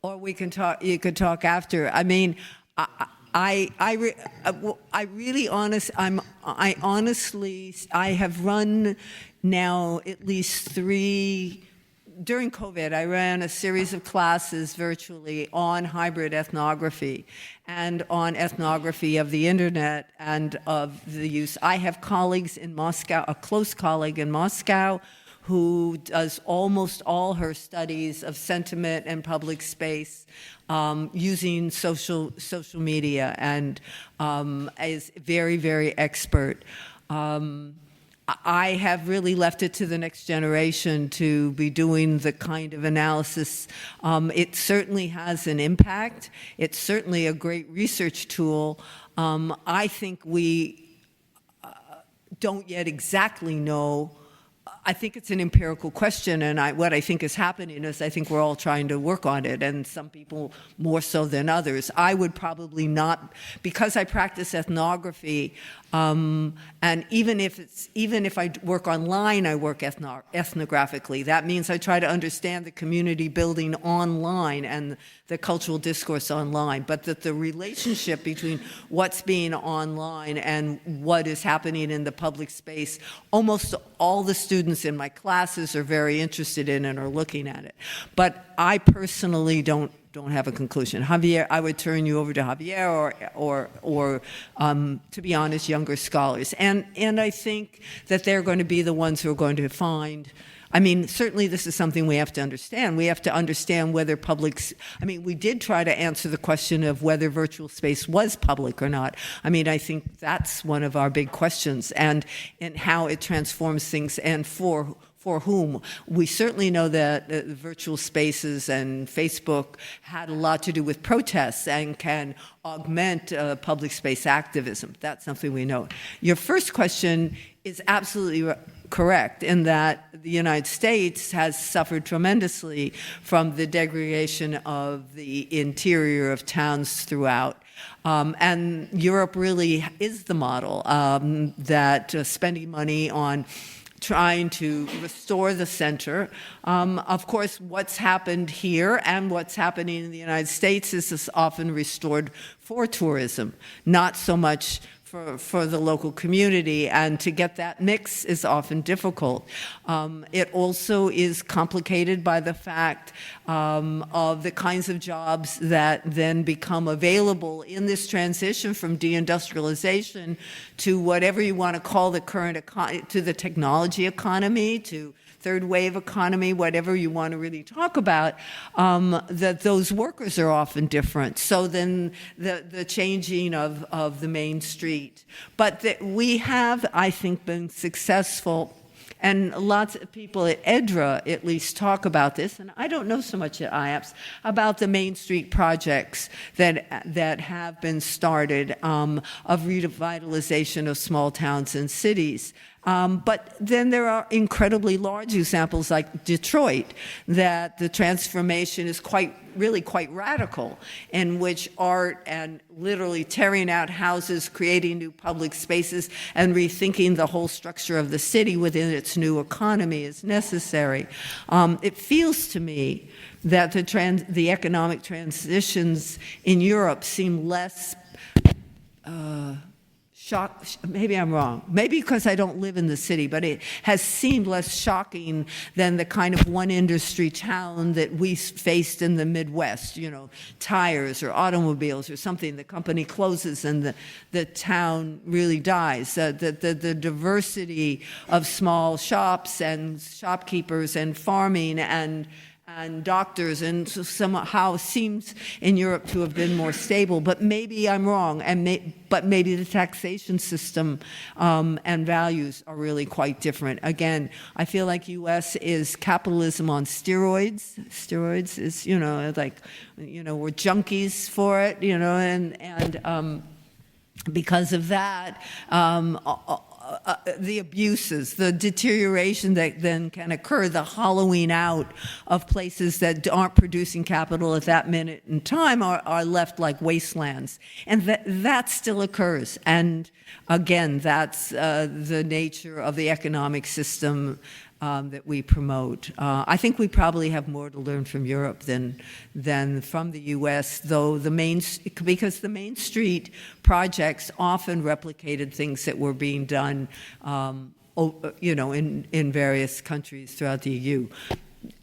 Or we can talk, you could talk after. I mean, I have run now at least 3. During COVID, I ran a series of classes virtually on hybrid ethnography and on ethnography of the internet and of the use. I have colleagues in Moscow, a close colleague in Moscow, who does almost all her studies of sentiment and public space using social media, and is very, very expert. I have really left it to the next generation to be doing the kind of analysis. It certainly has an impact. It's certainly a great research tool. I think we don't yet exactly know. I think it's an empirical question, and what I think is happening is I think we're all trying to work on it, and some people more so than others. I would probably not, because I practice ethnography, and even if I work online, I work ethnographically. That means I try to understand the community building online and the cultural discourse online, but that the relationship between what's being online and what is happening in the public space, almost all the students in my classes are very interested in and are looking at it. But I personally don't have a conclusion. Javier, I would turn you over to Javier or to be honest, younger scholars. And I think that they're going to be the ones who are going to find. I mean, certainly this is something we have to understand. We have to understand whether we did try to answer the question of whether virtual space was public or not. I mean, I think that's one of our big questions, and how it transforms things and for whom. We certainly know that virtual spaces and Facebook had a lot to do with protests and can augment public space activism. That's something we know. Your first question is absolutely correct in that the United States has suffered tremendously from the degradation of the interior of towns throughout. And Europe really is the model that spending money on trying to restore the center. Of course, what's happened here and what's happening in the United States is this often restored for tourism, not so much for the local community, and to get that mix is often difficult. It also is complicated by the fact of the kinds of jobs that then become available in this transition from deindustrialization to whatever you want to call the current economy, to the technology economy, to third wave economy, whatever you want to really talk about, that those workers are often different. So then the changing of the main street. But that we have, I think, been successful And lots of people at EDRA at least talk about this, and I don't know so much at IAPS, about the Main Street projects that have been started of revitalization of small towns and cities. But then there are incredibly large examples like Detroit, that the transformation is really quite radical, in which art and literally tearing out houses, creating new public spaces, and rethinking the whole structure of the city within its new economy is necessary. It feels to me that the economic transitions in Europe seem less maybe I'm wrong. Maybe because I don't live in the city, but it has seemed less shocking than the kind of one industry town that we faced in the Midwest, tires or automobiles or something. The company closes and the town really dies. The diversity of small shops and shopkeepers and farming and doctors, and somehow seems in Europe to have been more stable. But maybe I'm wrong, but maybe the taxation system and values are really quite different. Again, I feel like U.S. is capitalism on steroids. Steroids is, we're junkies for it, and because of that, the abuses, the deterioration that then can occur, the hollowing out of places that aren't producing capital at that minute in time are left like wastelands. And that still occurs. And again, that's the nature of the economic system that we promote. I think we probably have more to learn from Europe than from the U.S., though because the Main Street projects often replicated things that were being done, in various countries throughout the EU.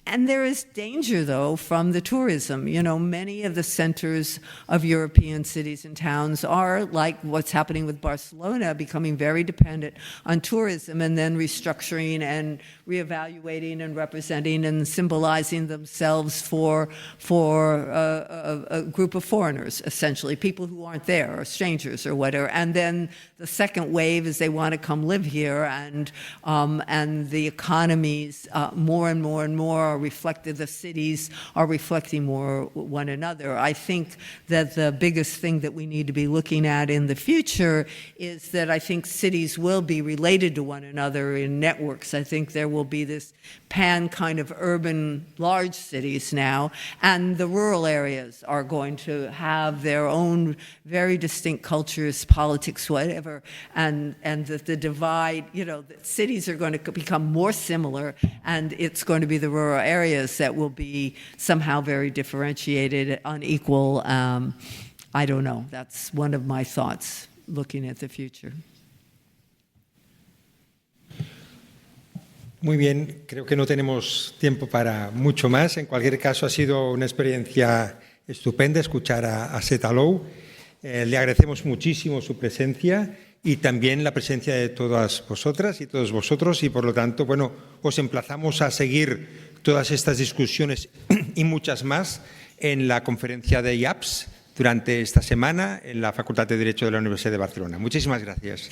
And there is danger, though, from the tourism. Many of the centers of European cities and towns are, like what's happening with Barcelona, becoming very dependent on tourism and then restructuring and reevaluating and representing and symbolizing themselves for a group of foreigners, essentially, people who aren't there or strangers or whatever. And then the second wave is they want to come live here, and the economies more and more and more are reflected, the cities are reflecting more one another. I think that the biggest thing that we need to be looking at in the future is that I think cities will be related to one another in networks. I think there will be this pan kind of urban large cities now, and the rural areas are going to have their own very distinct cultures, politics, whatever, and the divide, the cities are going to become more similar, and it's going to be the rural areas that will be somehow very differentiated, unequal. I don't know. That's one of my thoughts looking at the future. Muy bien, creo que no tenemos tiempo para mucho más. En cualquier caso, ha sido una experiencia estupenda escuchar a Seta Low. Le agradecemos muchísimo su presencia y también la presencia de todas vosotras y todos vosotros, y por lo tanto, os emplazamos a seguir todas estas discusiones y muchas más en la conferencia de IAPS durante esta semana en la Facultad de Derecho de la Universidad de Barcelona. Muchísimas gracias.